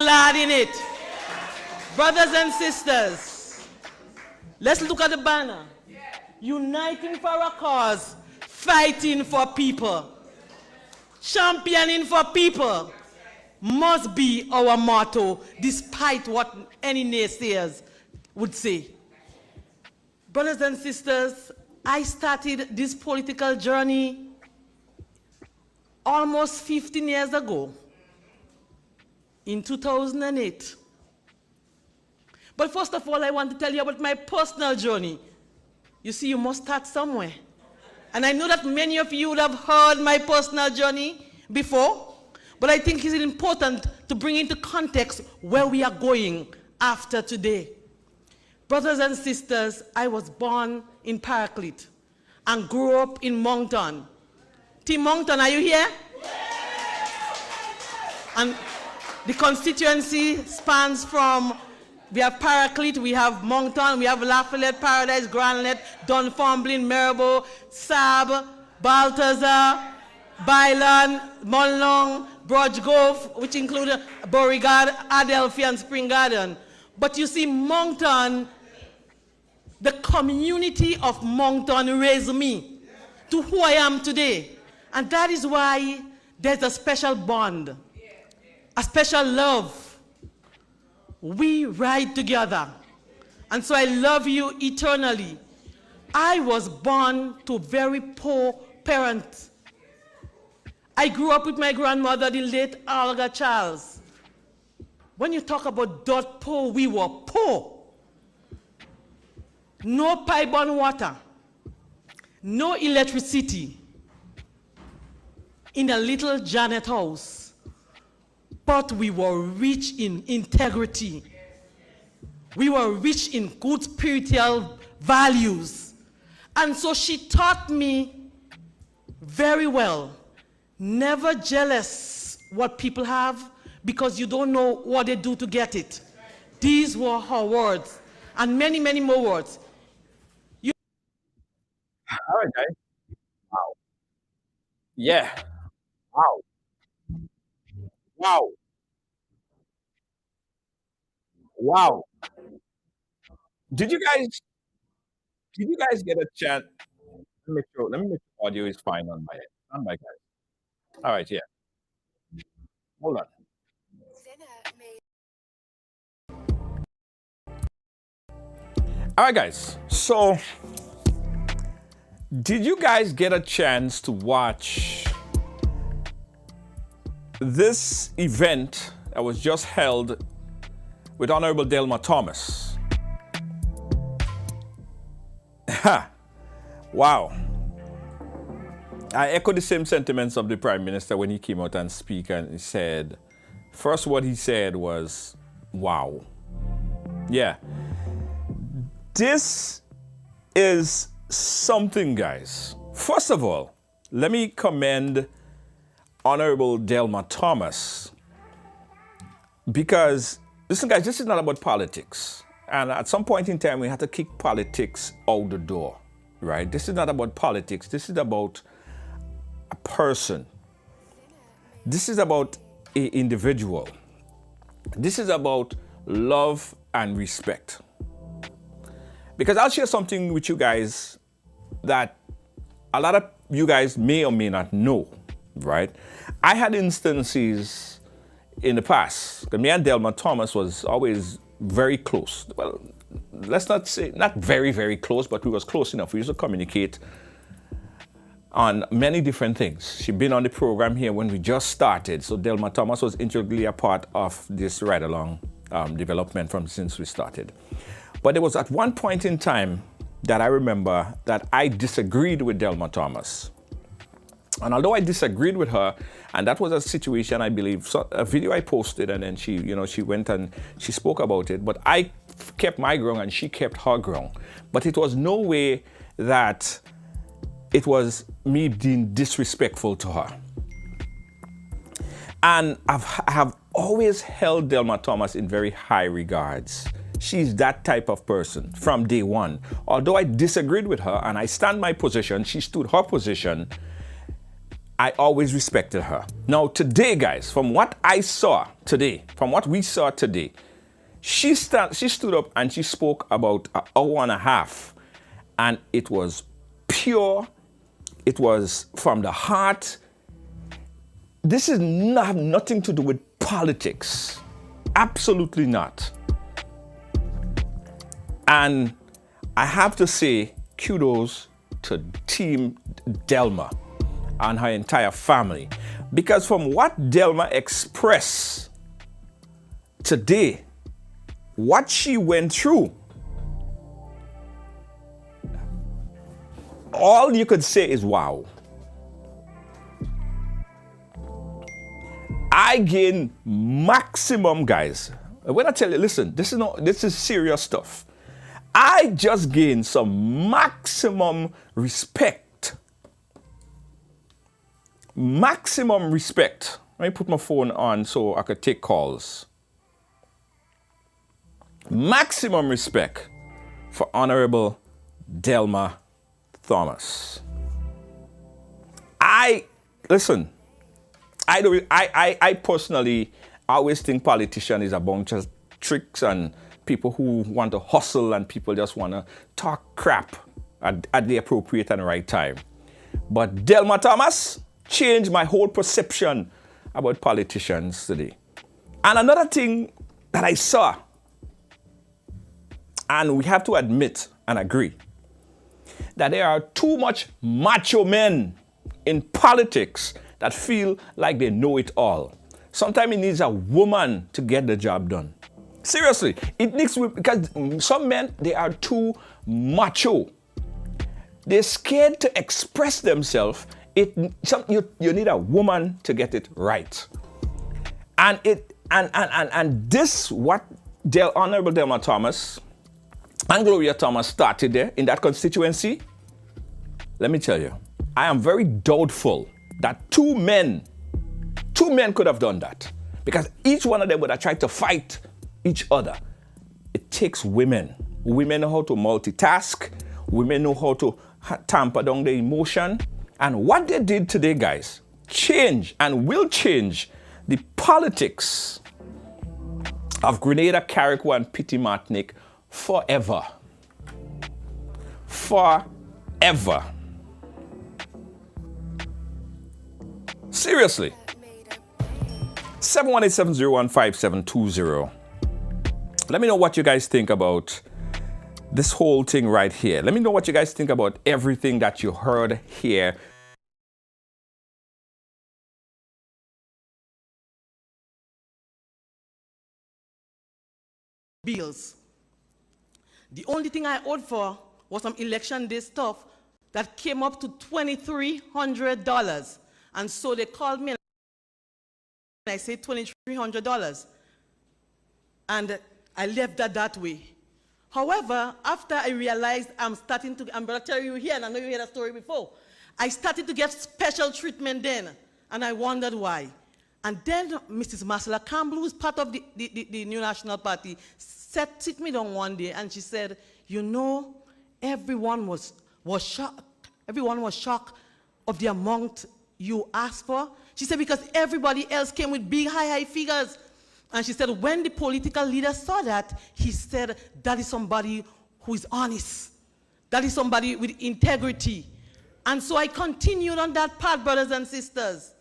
glad in it. Brothers and sisters, let's look at the banner. Uniting for a cause, fighting for people. Championing for people must be our motto, despite what any naysayers would say. Brothers and sisters, I started this political journey almost 15 years ago, in 2008. But first of all, I want to tell you about my personal journey. You see, you must start somewhere. And I know that many of you would have heard my personal journey before, but I think it's important to bring into context where we are going after today. Brothers and sisters, I was born in Paraclete and grew up in Moncton. Team Moncton, are you here? And the constituency spans from, we have Paraclete, we have Moncton, we have Lafayette, Paradise, Granlette, Dunfermline, Maribor, Sab, Balthazar, Bylan, Monlong, Brudgecove, which include Beauregard, Adelphi, and Spring Garden. But you see, Moncton, the community of Moncton raised me to who I am today. And that is why there's a special bond, a special love. We ride together. And so I love you eternally. I was born to very poor parents. I grew up with my grandmother, the late Olga Charles. When you talk about dirt poor, we were poor. No pipe-borne water, no electricity in a little Janet house. But we were rich in integrity. We were rich in good spiritual values. And so she taught me very well, never jealous what people have because you don't know what they do to get it. These were her words, and many, many more words. All right, guys. Wow. Yeah. Wow. Wow. Wow. Did you guys get a chance? Let me make sure audio is fine on my end. On my guys. All right, yeah. Hold on. All right, guys. So did you guys get a chance to watch this event that was just held with Honorable Delma Thomas? Wow. I echo the same sentiments of the Prime Minister when he came out and speak, and he said, first what he said was, wow. Yeah. This is something, guys. First of all, let me commend Honorable Delma Thomas, because, listen guys, this is not about politics. And at some point in time, we had to kick politics out the door, right? This is not about politics. This is about a person. This is about an individual. This is about love and respect. Because I'll share something with you guys that a lot of you guys may or may not know, right? I had instances in the past. Me and Delma Thomas was always very close. Well, let's not say, not very, very close, but we was close enough. We used to communicate on many different things. She'd been on the program here when we just started. So Delma Thomas was integrally a part of this ride-along development from since we started. But there was at one point in time that I remember that I disagreed with Delma Thomas. And although I disagreed with her, and that was a situation, I believe, so a video I posted, and then she, she went and she spoke about it, but I kept my ground and she kept her ground. But it was no way that it was me being disrespectful to her. And I have always held Delma Thomas in very high regards. She's that type of person from day one. Although I disagreed with her and I stand my position, she stood her position. I always respected her. Now today, guys, from what I saw today, from what we saw today, she stood up and she spoke about an hour and a half, and it was pure. It was from the heart. This is not have nothing to do with politics. Absolutely not. And I have to say kudos to Team Delma and her entire family, because from what Delma expressed today, what she went through, all you could say is wow. I gain maximum, guys. When I tell you, listen, this is serious stuff. I just gained some maximum respect. Maximum respect. Let me put my phone on so I could take calls. Maximum respect for Honorable Delma Thomas. I personally always think politician is a bunch of tricks and people who want to hustle and people just want to talk crap at the appropriate and right time. But Delma Thomas changed my whole perception about politicians today. And another thing that I saw, and we have to admit and agree, that there are too much macho men in politics that feel like they know it all. Sometimes it needs a woman to get the job done. Seriously, it needs, because some men, they are too macho. They're scared to express themselves. You need a woman to get it right. And this, what Honorable Delma Thomas and Gloria Thomas started there in that constituency, let me tell you, I am very doubtful that two men could have done that, because each one of them would have tried to fight each other. It takes women. Women know how to multitask. Women know how to tamper down the emotion. And what they did today, guys, change and will change the politics of Grenada, Carrickwa, and Petite Martinique forever. Forever. Seriously. 718-701-5720. Let me know what you guys think about this whole thing right here. Let me know what you guys think about everything that you heard here. Bills. The only thing I owed for was some election day stuff that came up to $2,300. And so they called me and I said $2,300. And I left that way. However, after I realized I'm going to tell you here, and I know you heard that story before, I started to get special treatment then, and I wondered why. And then Mrs. Marcella Campbell, who's part of the New National Party, sit me down one day, and she said, you know, everyone was shocked. Everyone was shocked of the amount you asked for. She said, because everybody else came with big, high figures. And she said, when the political leader saw that, he said, that is somebody who is honest. That is somebody with integrity. And so I continued on that path, brothers and sisters.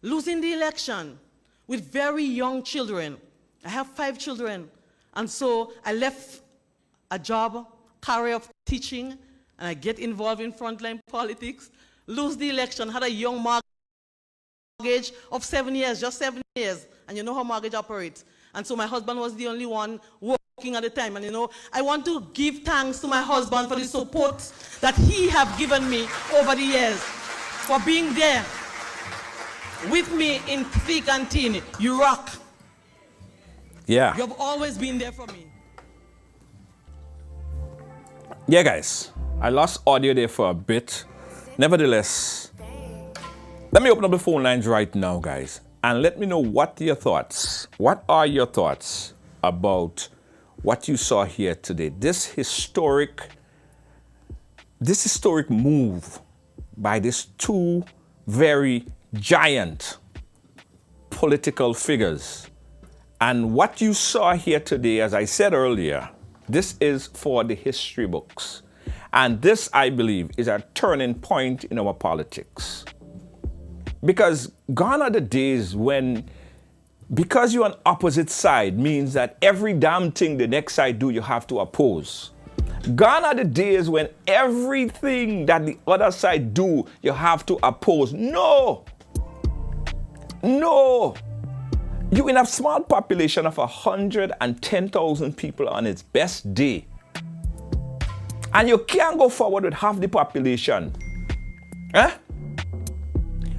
Losing the election with very young children. I have 5 children. And so I left a job, career of teaching, and I get involved in frontline politics. Lose the election, had a young mortgage of 7 years, just 7 years. And you know how mortgage operates. And so my husband was the only one working at the time. And you know, I want to give thanks to my husband for the support that he have given me over the years, for being there with me in thick and thin. You rock. Yeah. You have always been there for me. Yeah, guys. I lost audio there for a bit. Nevertheless, let me open up the phone lines right now, guys. And let me know what your thoughts. What are your thoughts about what you saw here today? This historic move by these two very giant political figures. And what you saw here today, as I said earlier, this is for the history books. And this, I believe, is a turning point in our politics. Because gone are the days when, because you're on opposite side, means that every damn thing the next side do, you have to oppose. Gone are the days when everything that the other side do, you have to oppose. No. No. You in a small population of 110,000 people on its best day. And you can't go forward with half the population. Eh?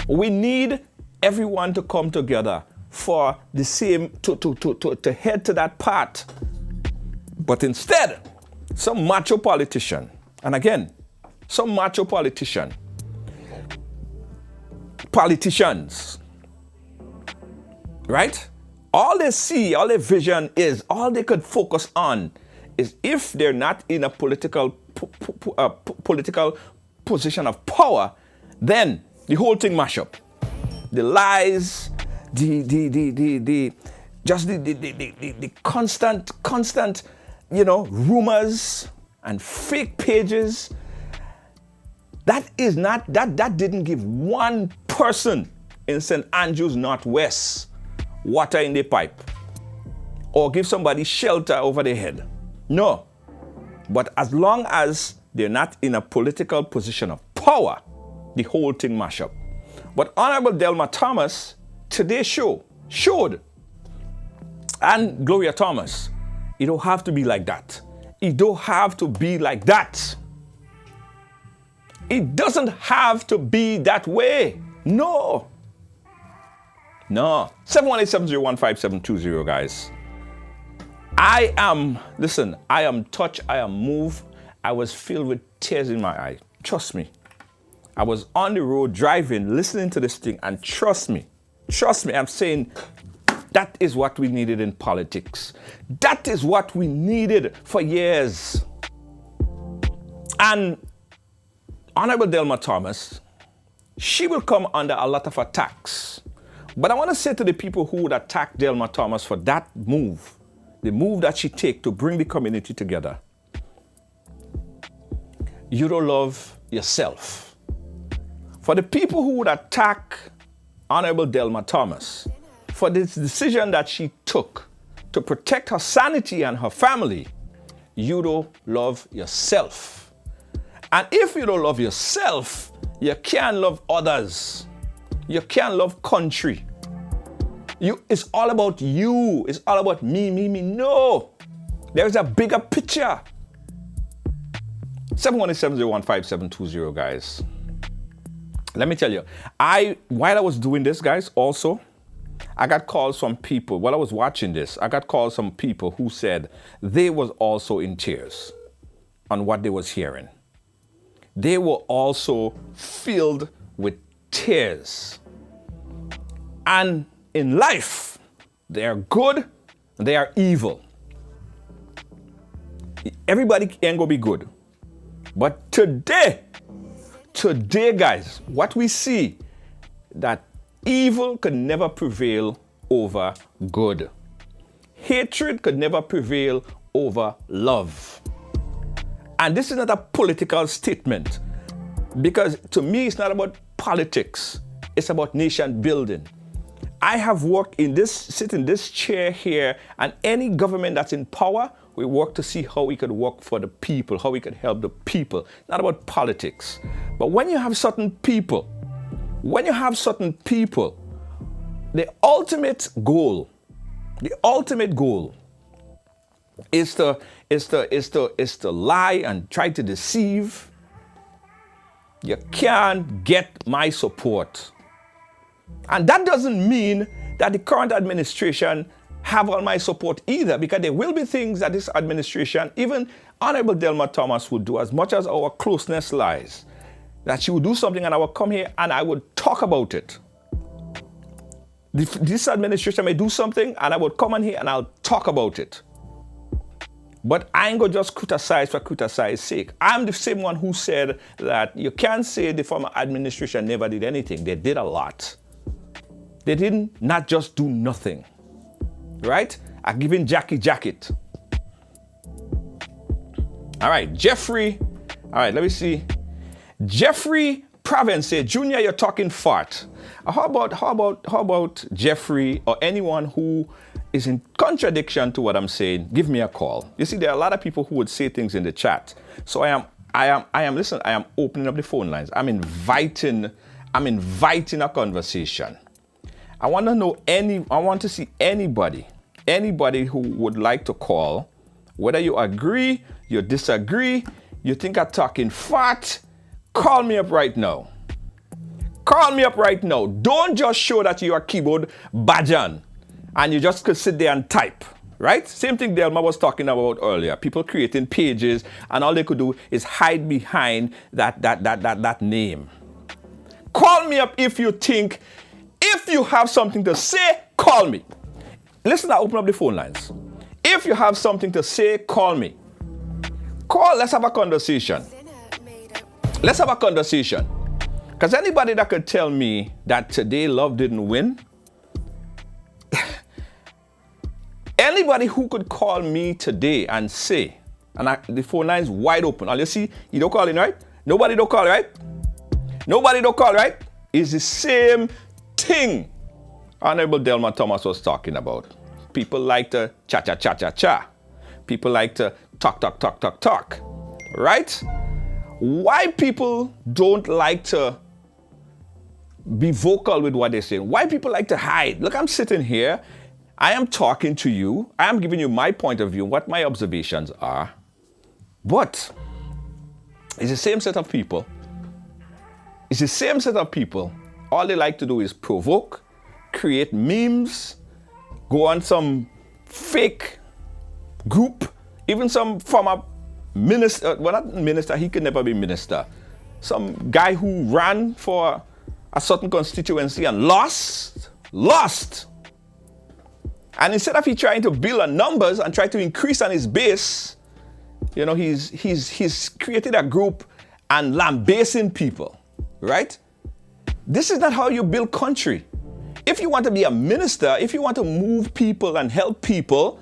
We need everyone to come together for the same, to head to that path. But instead, some macho politician, and again, some macho politicians, right? All they see, all their vision is, all they could focus on is if they're not in a political position of power, then the whole thing mash up. The lies, the constant, rumors and fake pages. That didn't give one person in St. Andrews Northwest water in their pipe or give somebody shelter over their head. No. But as long as they're not in a political position of power, the whole thing mash up. But Honorable Delma Thomas today showed, and Gloria Thomas, it don't have to be like that. It don't have to be like that. It doesn't have to be that way. No. 718-701-5720, guys. I am touched, I am moved. I was filled with tears in my eye. Trust me. I was on the road driving, listening to this thing, and trust me, I'm saying that is what we needed in politics. That is what we needed for years. And Honorable Delma Thomas, she will come under a lot of attacks. But I want to say to the people who would attack Delma Thomas for that move, the move that she take to bring the community together, you don't love yourself. For the people who would attack Honorable Delma Thomas for this decision that she took to protect her sanity and her family, you don't love yourself. And if you don't love yourself, you can't love others. You can't love country. It's all about you. It's all about me. No. There's a bigger picture. 718-701-5720, guys. Let me tell you, while I was doing this, guys, also, I got calls from people, while I was watching this, I got calls from people who said they was also in tears on what they was hearing. They were also filled with tears. And in life, they are good, they are evil. Everybody ain't gonna be good. But today, guys, what we see, that evil could never prevail over good. Hatred could never prevail over love. And this is not a political statement, because to me, it's not about politics. It's about nation building. I have worked sit in this chair here, and any government that's in power, we work to see how we could work for the people, how we could help the people. Not about politics. But when you have certain people, the ultimate goal is to lie and try to deceive. You can't get my support. And that doesn't mean that the current administration have all my support either, because there will be things that this administration, even Honorable Delma Thomas, would do, as much as our closeness lies, that she would do something and I would come here and I would talk about it. This administration may do something and I would come on here and I'll talk about it. But I ain't gonna just criticize for criticize's sake. I'm the same one who said that you can't say the former administration never did anything. They did a lot. They didn't not just do nothing, right? I giving Jackie jacket. All right, Jeffrey. All right, let me see. Jeffrey Province said, Junior, you're talking fart. How about Jeffrey or anyone who is in contradiction to what I'm saying? Give me a call. You see, there are a lot of people who would say things in the chat. So I am opening up the phone lines. I'm inviting a conversation. I want to see anybody who would like to call, whether you agree, you disagree, you think I'm talking fat, call me up right now. Call me up right now. Don't just show that you are keyboard bajan and you just could sit there and type, right? Same thing Delma was talking about earlier. People creating pages and all they could do is hide behind that name. Call me up if you have something to say, call me. Listen, I open up the phone lines. If you have something to say, call me. Call, let's have a conversation. Let's have a conversation. Because anybody that could tell me that today love didn't win, anybody who could call me today and say, the phone line's wide open. All you see, you don't call in, right? Nobody don't call, right? Nobody don't call, right? It's the same thing Honorable Delma Thomas was talking about. People like to cha-cha-cha-cha-cha. People like to talk, right? Why people don't like to be vocal with what they're saying? Why people like to hide? Look, I'm sitting here. I am talking to you. I am giving you my point of view, what my observations are. But it's the same set of people. It's the same set of people. All they like to do is provoke, create memes, go on some fake group, even some former minister, well, not minister, he could never be minister. Some guy who ran for a certain constituency and lost. And instead of he trying to build on numbers and try to increase on his base, you know, he's created a group and lambasting people, right? This is not how you build country. If you want to be a minister, if you want to move people and help people,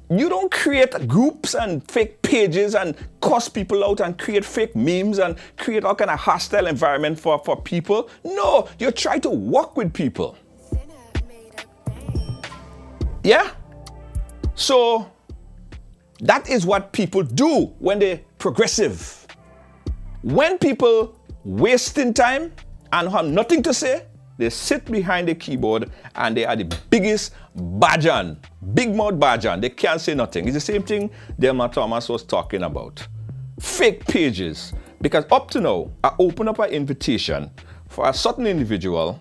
you don't create groups and fake pages and cuss people out and create fake memes and create all kind of hostile environment for people. No, you try to work with people. Yeah? So that is what people do when they're progressive. When people wasting time and have nothing to say, they sit behind the keyboard and they are the biggest bajan, big mouth bajan. They can't say nothing. It's the same thing Delma Thomas was talking about. Fake pages. Because up to now, I open up an invitation for a certain individual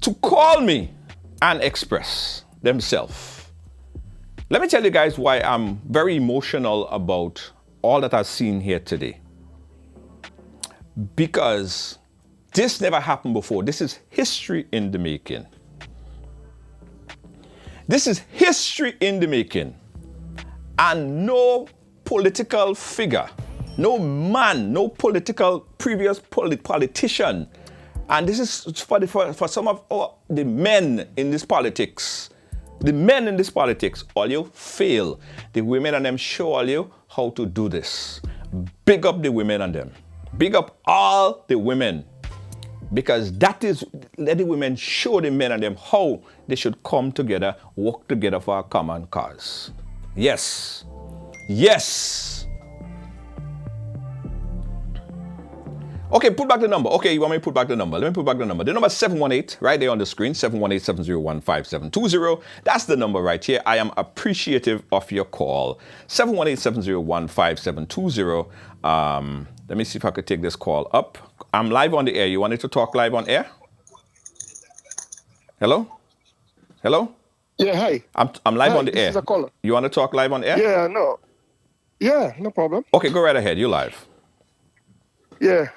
to call me and express themselves. Let me tell you guys why I'm very emotional about all that I've seen here today. Because this never happened before. This is history in the making. This is history in the making. And no political figure, no man, no previous politician. And this is for some of the men in this politics. The men in this politics, all you fail. The women and them show all you how to do this. Big up the women and them. Big up all the women. Because that is, let the women show the men and them how they should come together, work together for a common cause. Yes. Yes. Okay, put back the number. Okay, you want me to put back the number? Let me put back the number. The number is 718, right there on the screen, 718-701-5720. That's the number right here. I am appreciative of your call. 718-701-5720. Let me see if I could take this call up. I'm live on the air. You wanted to talk live on air? Hello? Hello? Yeah, hi. I'm live on the air. This is a caller. You want to talk live on air? Yeah, no. Yeah, no problem. Okay, go right ahead. You're live. Yeah.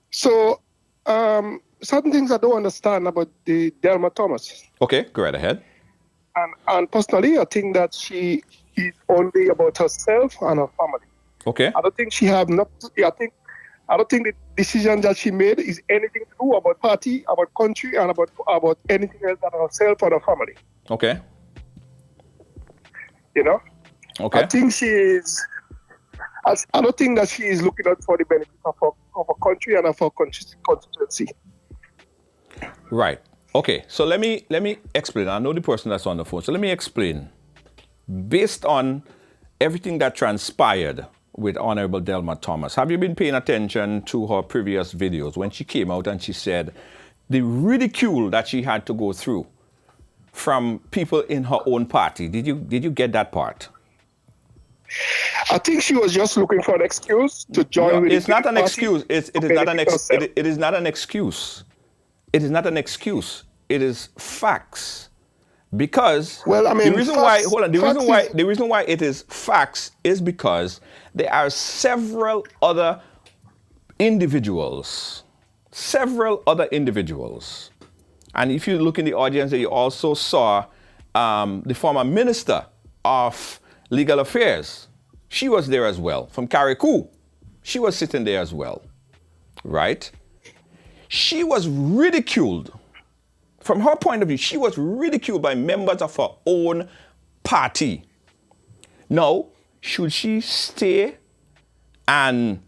So, certain things I don't understand about the Delma Thomas. Okay, go right ahead. And personally, I think that she is only about herself and her family. Okay. I don't think she have not. I don't think the decision that she made is anything to do about party, about country, and about anything else than herself or her family. Okay. You know. Okay. I think she is. I don't think that she is looking out for the benefit of her country and of her constituency. Right. Okay. So let me explain. I know the person that's on the phone. So let me explain. Based on everything that transpired with Honorable Delma Thomas, have you been paying attention to her previous videos when she came out and she said the ridicule that she had to go through from people in her own party? Did you get that part? I think she was just looking for an excuse to join with. It's not an excuse. It is not an excuse. It is not an excuse. It is not an excuse. It is facts. Because the reason why it is facts is because there are several other individuals. And if you look in the audience, you also saw the former Minister of Legal Affairs. She was there as well, from Carriacou. She was sitting there as well, right? She was ridiculed. From her point of view, she was ridiculed by members of her own party. Now, should she stay and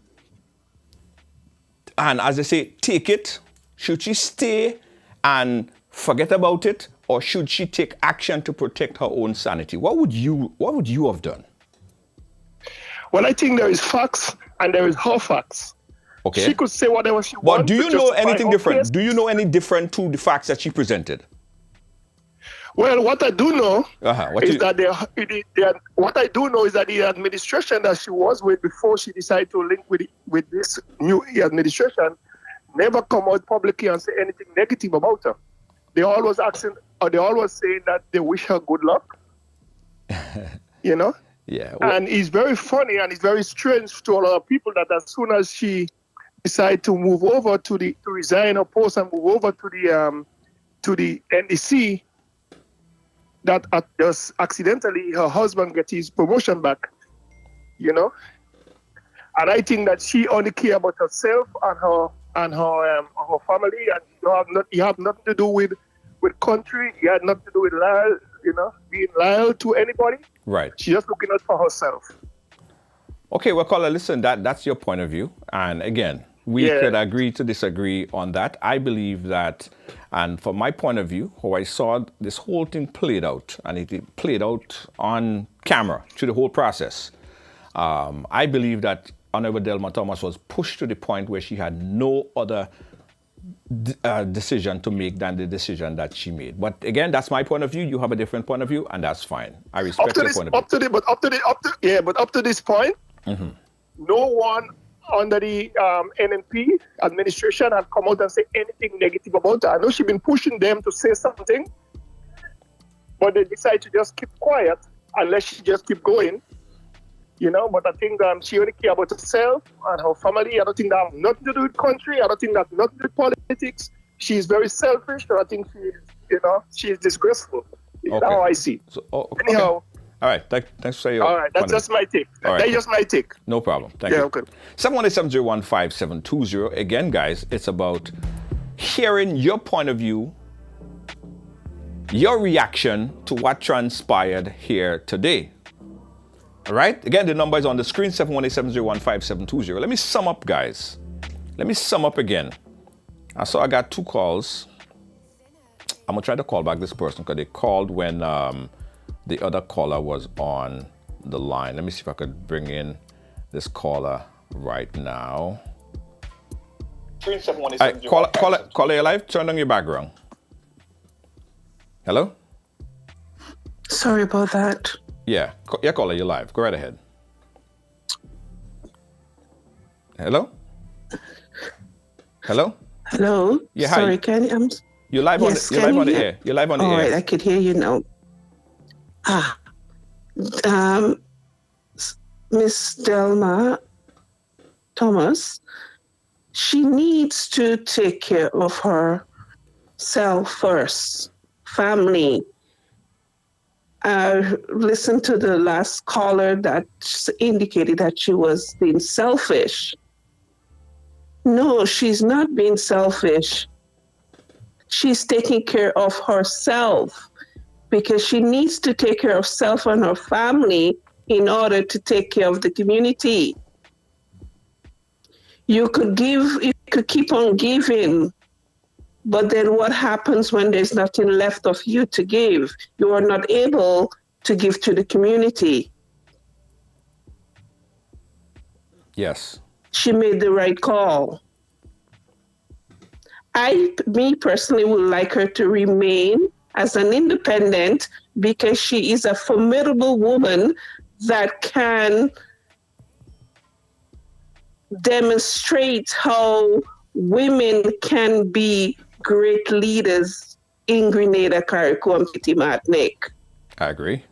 as they say, take it? Should she stay and forget about it? Or should she take action to protect her own sanity? What would you have done? Well, I think there is facts and there is her facts. Okay. She could say whatever she wants. But do you know anything different? Do you know any different to the facts that she presented? Well, what I do know is that the administration that she was with before she decided to link with this new administration never come out publicly and say anything negative about her. They always saying that they wish her good luck. You know? Yeah. Well, and it's very funny and it's very strange to a lot of people that as soon as she decided to move over to resign her post and move over to the NDC, that just accidentally her husband gets his promotion back. You know? And I think that she only cares about herself and her family, and you have nothing to do with country. You had nothing to do with being loyal to anybody. Right. She's just looking out for herself. Okay, well, caller, listen, that's your point of view. And again, we could agree to disagree on that. I believe that, and from my point of view, how I saw this whole thing played out, and it played out on camera through the whole process. I believe that Honorable Delma Thomas was pushed to the point where she had no other decision to make than the decision that she made. But again, that's my point of view. You have a different point of view, and that's fine. I respect your point of view. But up to this point, no one under the NNP administration had come out and say anything negative about her. I know she's been pushing them to say something, but they decided to just keep quiet unless she just keep going. You know, but I think she only cares about herself and her family. I don't think that has nothing to do with country. I don't think that has nothing to do with politics. She is very selfish, and I think she is disgraceful. That's how I see it. Anyhow. Okay. All right. Thanks for saying. All right. That's just my take. Right. That's just my take. No problem. Thank you. Okay. 718-701-5720. Again, guys, it's about hearing your point of view, your reaction to what transpired here today. All right. Again, the number is on the screen, 718-701-5720. Let me sum up, guys. Let me sum up again. I got 2 calls. I'm going to try to call back this person because they called when the other caller was on the line. Let me see if I could bring in this caller right now. Caller, you're live. Turn on your background. Hello? Sorry about that. Yeah, caller, you're live. Go right ahead. Hello? Hello? Hello? Yeah, sorry, hi. Kenny. You're live on the air. You're live on the air. All right, I could hear you now. Miss Delma Thomas, she needs to take care of herself first, family, listened to the last caller that indicated that she was being selfish. No, she's not being selfish. She's taking care of herself because she needs to take care of herself and her family in order to take care of the community. You could keep on giving, but then what happens when there's nothing left of you to give? You are not able to give to the community. Yes. She made the right call. Me personally, would like her to remain as an independent because she is a formidable woman that can demonstrate how women can be great leaders in Grenada, Carriacou, and Petit Martinique. I agree.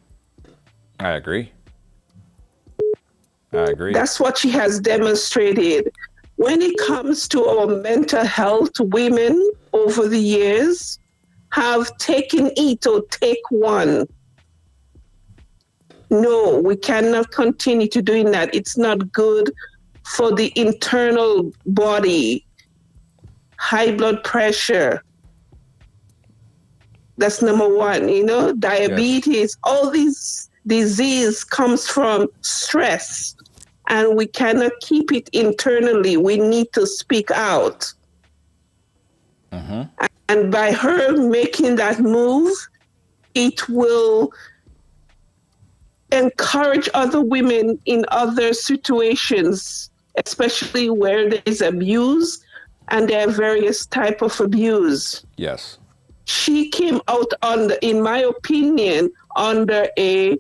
That's what she has demonstrated. When it comes to our mental health, women over the years have taken it or take one. No, we cannot continue to doing that. It's not good for the internal body. High blood pressure. That's number one, diabetes, yes. All these disease comes from stress. And we cannot keep it internally. We need to speak out. Mm-hmm. And by her making that move, it will encourage other women in other situations, especially where there is abuse, and there are various types of abuse. Yes. She came out in my opinion, under a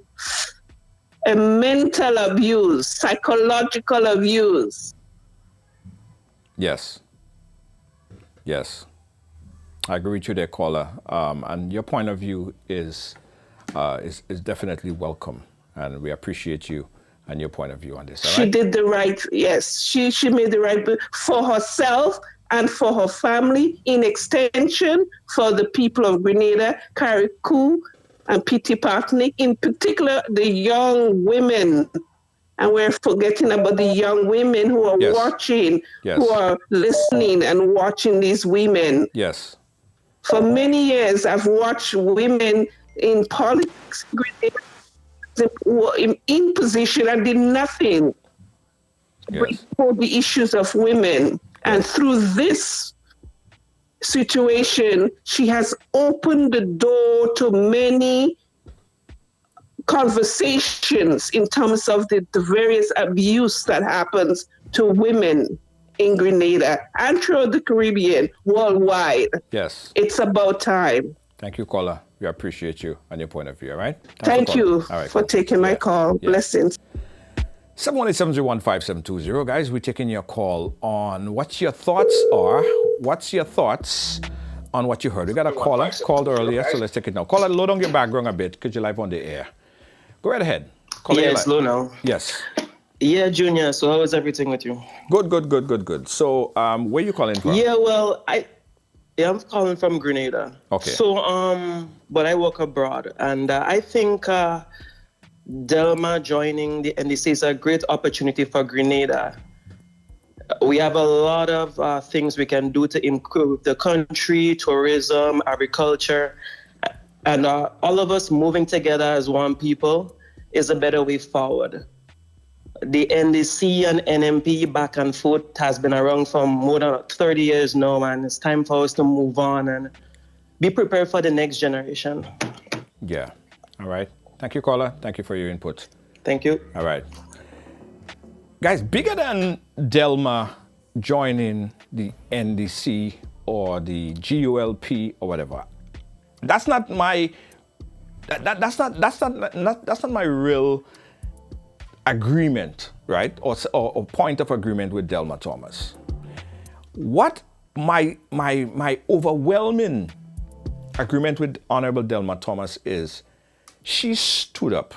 mental abuse, psychological abuse. Yes. I agree with you there, caller. And your point of view is definitely welcome, and we appreciate you and your point of view on this. All right? She did the right, yes. She made the right for herself and for her family, in extension for the people of Grenada, Carriacou, and Petit Martinique, in particular the young women. And we're forgetting about the young women who are watching, who are listening and watching these women. Yes. For many years, I've watched women in politics in position and did nothing for the issues of women. And through this situation, she has opened the door to many conversations in terms of the various abuse that happens to women in Grenada and throughout the Caribbean, worldwide. Yes. It's about time. Thank you, caller. We appreciate you and your point of view, all right? Thank you for taking my call. Yeah. Blessings. 718-701-5720. Guys, we're taking your call on what your thoughts are. What's your thoughts on what you heard? We got a caller called earlier, so let's take it now. Caller, load on your background a bit because you're live on the air. Go right ahead. Caller, it's low now. Yes. Yeah, Junior. So how is everything with you? Good. So, where are you calling from? Yeah, well, I'm calling from Grenada. Okay. So, but I work abroad, and I think Delma joining the NDC is a great opportunity for Grenada. We have a lot of things we can do to improve the country, tourism, agriculture, and all of us moving together as one people is a better way forward. The NDC and NMP back and forth has been around for more than 30 years now, and it's time for us to move on and be prepared for the next generation. Yeah. All right. Thank you, caller. Thank you for your input. Thank you. All right. Guys, bigger than Delma joining the NDC or the GULP or whatever, that's not my real agreement, right? Or point of agreement with Delma Thomas. What my overwhelming agreement with Honorable Delma Thomas is, she stood up,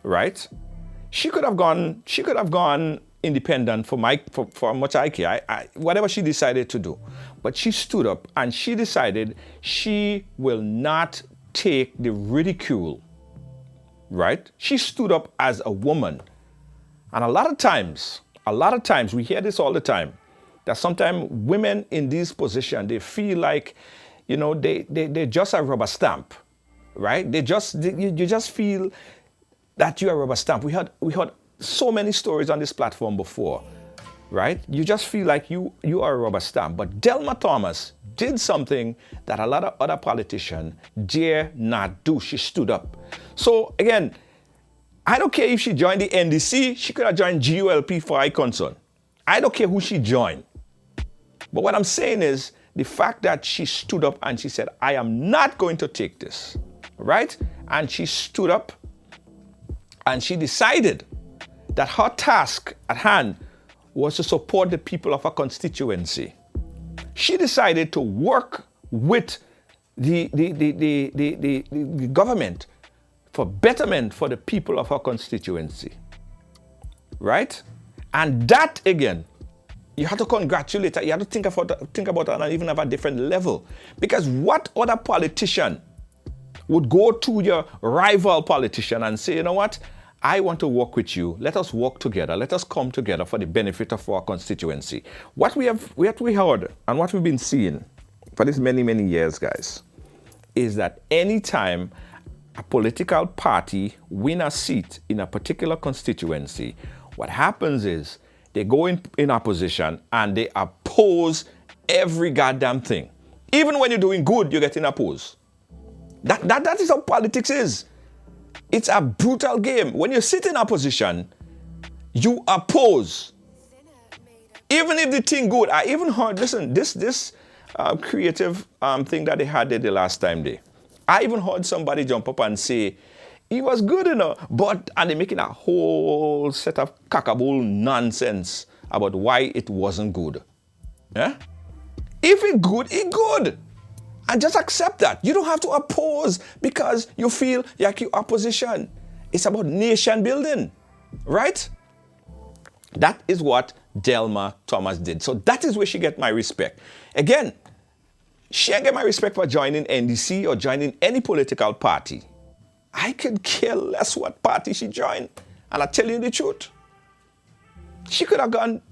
right? She could have gone independent for much I care. Whatever she decided to do, but she stood up and she decided she will not take the ridicule right? She stood up as a woman. And a lot of times, we hear this all the time, that sometimes women in this position, they feel like, they just a rubber stamp, right? You just feel that you're a rubber stamp. We heard so many stories on this platform before, right? You just feel like you are a rubber stamp. But Delma Thomas did something that a lot of other politicians dare not do. She stood up. So again, I don't care if she joined the NDC. She could have joined GULP for I concern. I don't care who she joined. But what I'm saying is the fact that she stood up and she said, I am not going to take this, right? And she stood up and she decided that her task at hand was to support the people of her constituency. She decided to work with the government for betterment for the people of her constituency, right? And that, again, you have to congratulate her. You have to think about her on even have a different level. Because what other politician would go to your rival politician and say, you know what? I want to work with you. Let us work together. Let us come together for the benefit of our constituency. What we heard and what we've been seeing for these many, many years, guys, is that anytime a political party win a seat in a particular constituency, what happens is they go in opposition and they oppose every goddamn thing. Even when you're doing good, you're getting opposed. That is how politics is. It's a brutal game. When you sit in opposition, you oppose. Even if the thing good, I even heard, listen, this creative thing that they had there the last time there. I even heard somebody jump up and say, it was good enough, and they're making a whole set of cockable nonsense about why it wasn't good. Yeah? If it's good, it's good. And just accept that. You don't have to oppose because you feel like you're opposition. It's about nation building, right? That is what Delma Thomas did. So that is where she get my respect. Again, she ain't get my respect for joining NDC or joining any political party. I could care less what party she joined. And I tell you the truth. She could have gone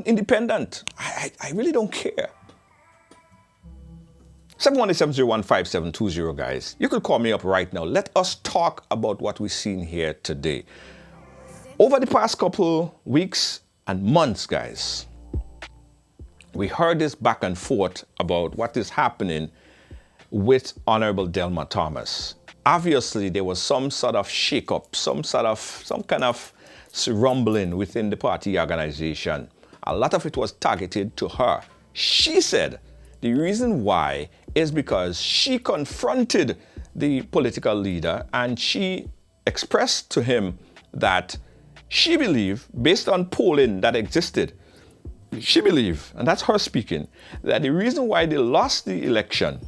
independent. I really don't care. 718-701-5720, guys. You could call me up right now. Let us talk about what we've seen here today. Over the past couple weeks and months, guys, we heard this back and forth about what is happening with Honorable Delma Thomas. Obviously, there was some sort of shake-up, some kind of rumbling within the party organization. A lot of it was targeted to her. She said the reason why is because she confronted the political leader and she expressed to him that she believed, based on polling that existed, she believed, and that's her speaking, that the reason why they lost the election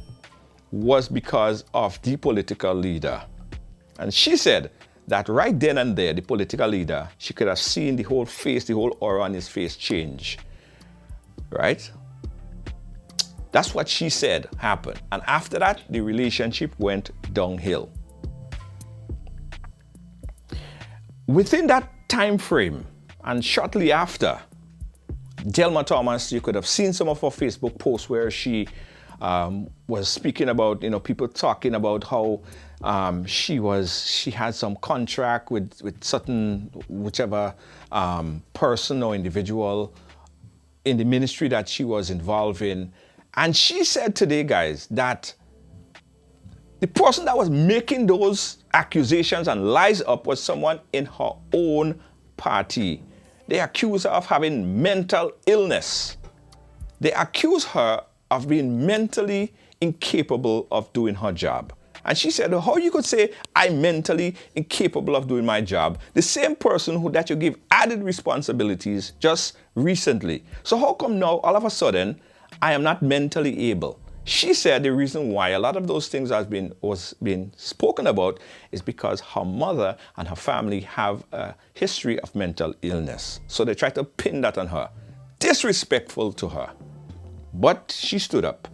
was because of the political leader. And she said that right then and there, the political leader, she could have seen the whole face, the whole aura on his face change, right? That's what she said happened. And after that, the relationship went downhill. Within that time frame, and shortly after, Delma Thomas, you could have seen some of her Facebook posts where she was speaking about, people talking about how she had some contract with certain, whichever person or individual in the ministry that she was involved in. And she said today, guys, that the person that was making those accusations and lies up was someone in her own party. They accuse her of having mental illness. They accuse her of being mentally incapable of doing her job. And she said, how you could say I'm mentally incapable of doing my job? The same person that you give added responsibilities just recently. So how come now all of a sudden I am not mentally able? She said the reason why a lot of those things was being spoken about is because her mother and her family have a history of mental illness. So they tried to pin that on her. Disrespectful to her. But she stood up.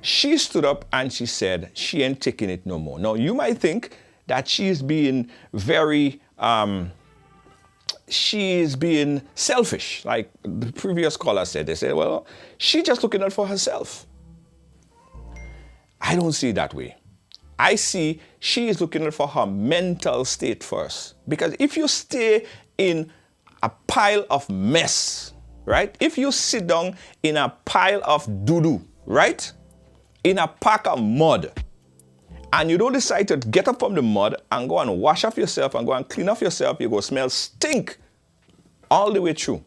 She stood up and she said she ain't taking it no more. Now, you might think that she is being very, she is being selfish. Like the previous caller said, they said, well, she's just looking out for herself. I don't see it that way. I see she is looking out for her mental state first. Because if you stay in a pile of mess, right? If you sit down in a pile of doo-doo, right? In a pack of mud, and you don't decide to get up from the mud and go and wash off yourself and go and clean off yourself, you go smell stink all the way through.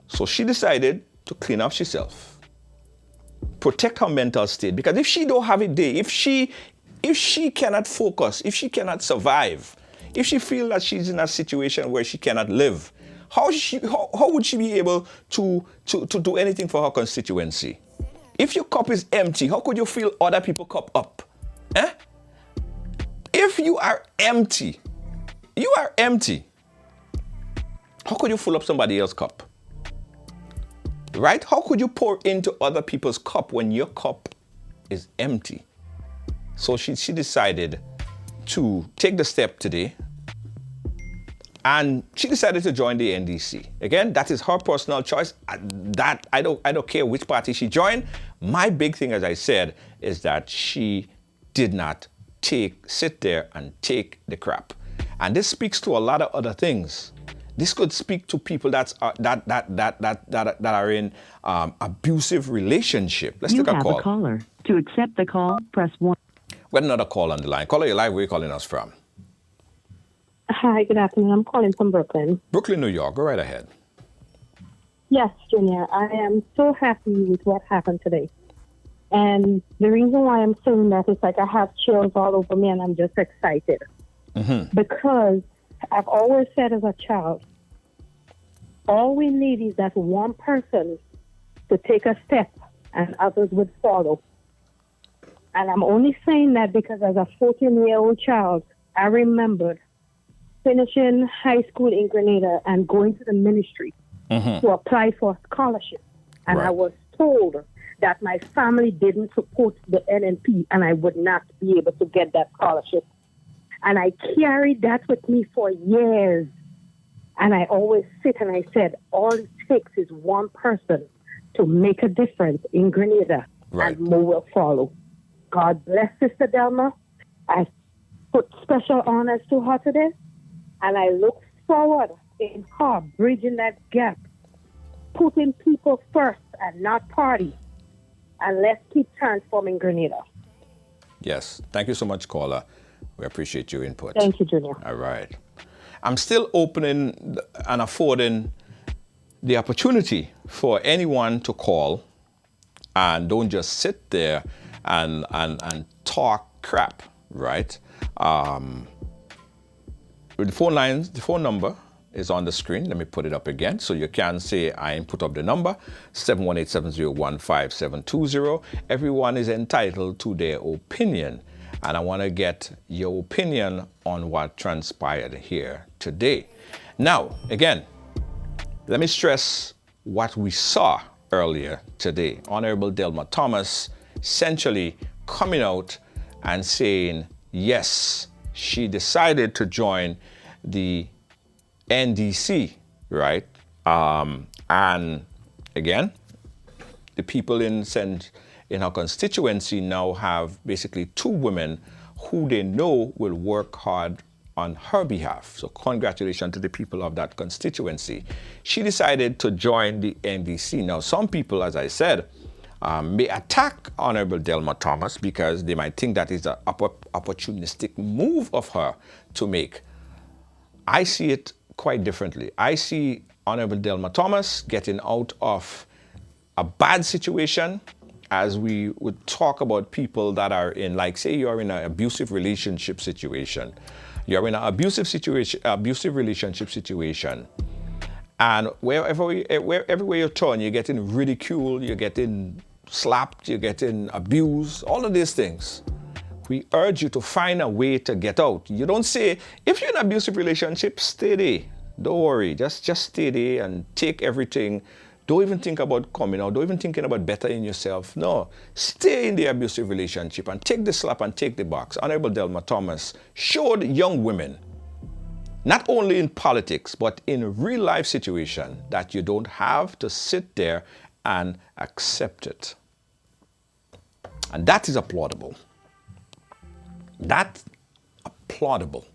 So she decided to clean up herself, protect her mental state. Because if she don't have it there, if she cannot focus, if she cannot survive, if she feels that she's in a situation where she cannot live, how would she be able to do anything for her constituency? If your cup is empty, how could you fill other people's cup up? Eh? If you are empty, how could you fill up somebody else's cup? Right? How could you pour into other people's cup when your cup is empty? So she decided to take the step today, and she decided to join the NDC. Again, that is her personal choice. That I don't care which party she joined. My big thing, as I said, is that she did not sit there and take the crap. And this speaks to a lot of other things. This could speak to people that are in abusive relationship. Let's take a call. You have a caller. To accept the call, press 1. We have another call on the line. Caller, you're live. Where are you calling us from? Hi, good afternoon. I'm calling from Brooklyn. Brooklyn, New York. Go right ahead. Yes, Junior. I am so happy with what happened today. And the reason why I'm saying that is like I have chills all over me and I'm just excited. Mm-hmm. Because I've always said as a child, all we need is that one person to take a step and others would follow. And I'm only saying that because as a 14-year-old child, I remembered finishing high school in Grenada and going to the ministry to apply for a scholarship. And I was told that my family didn't support the NNP and I would not be able to get that scholarship. And I carried that with me for years. And I always sit and I said, all it takes is one person to make a difference in Grenada and more will follow. God bless Sister Delma. I put special honors to her today. And I look forward in her bridging that gap, putting people first and not party. And let's keep transforming Grenada. Yes. Thank you so much, caller. We appreciate your input. Thank you, Junior. All right. I'm still opening and affording the opportunity for anyone to call, and don't just sit there and talk crap, right? The phone number is on the screen. Let me put it up again so you can say I put up the number, 718-701-5720. Everyone is entitled to their opinion, and I want to get your opinion on what transpired here today. Now, again, let me stress what we saw earlier today. Honorable Delma Thomas essentially coming out and saying, yes, she decided to join the NDC, right? And again, the people in her constituency now have basically two women who they know will work hard on her behalf. So congratulations to the people of that constituency. She decided to join the NDC. Now, some people, as I said, may attack Honorable Delma Thomas because they might think that is an opportunistic move of her to make. I see it quite differently. I see Honorable Delma Thomas getting out of a bad situation, as we would talk about people that are in, like, say you're in an abusive relationship situation. You're in an abusive relationship situation. And everywhere you turn, you're getting ridiculed, you're getting slapped, you're getting abused, all of these things. We urge you to find a way to get out. You don't say, if you're in an abusive relationship, stay there. Don't worry, just stay there and take everything Don't even think about coming out. Don't even thinking about bettering yourself. No, stay in the abusive relationship and take the slap and take the box. Honorable Delma Thomas showed young women, not only in politics, but in real life situation, that you don't have to sit there and accept it. And that is applaudable. That's applaudable.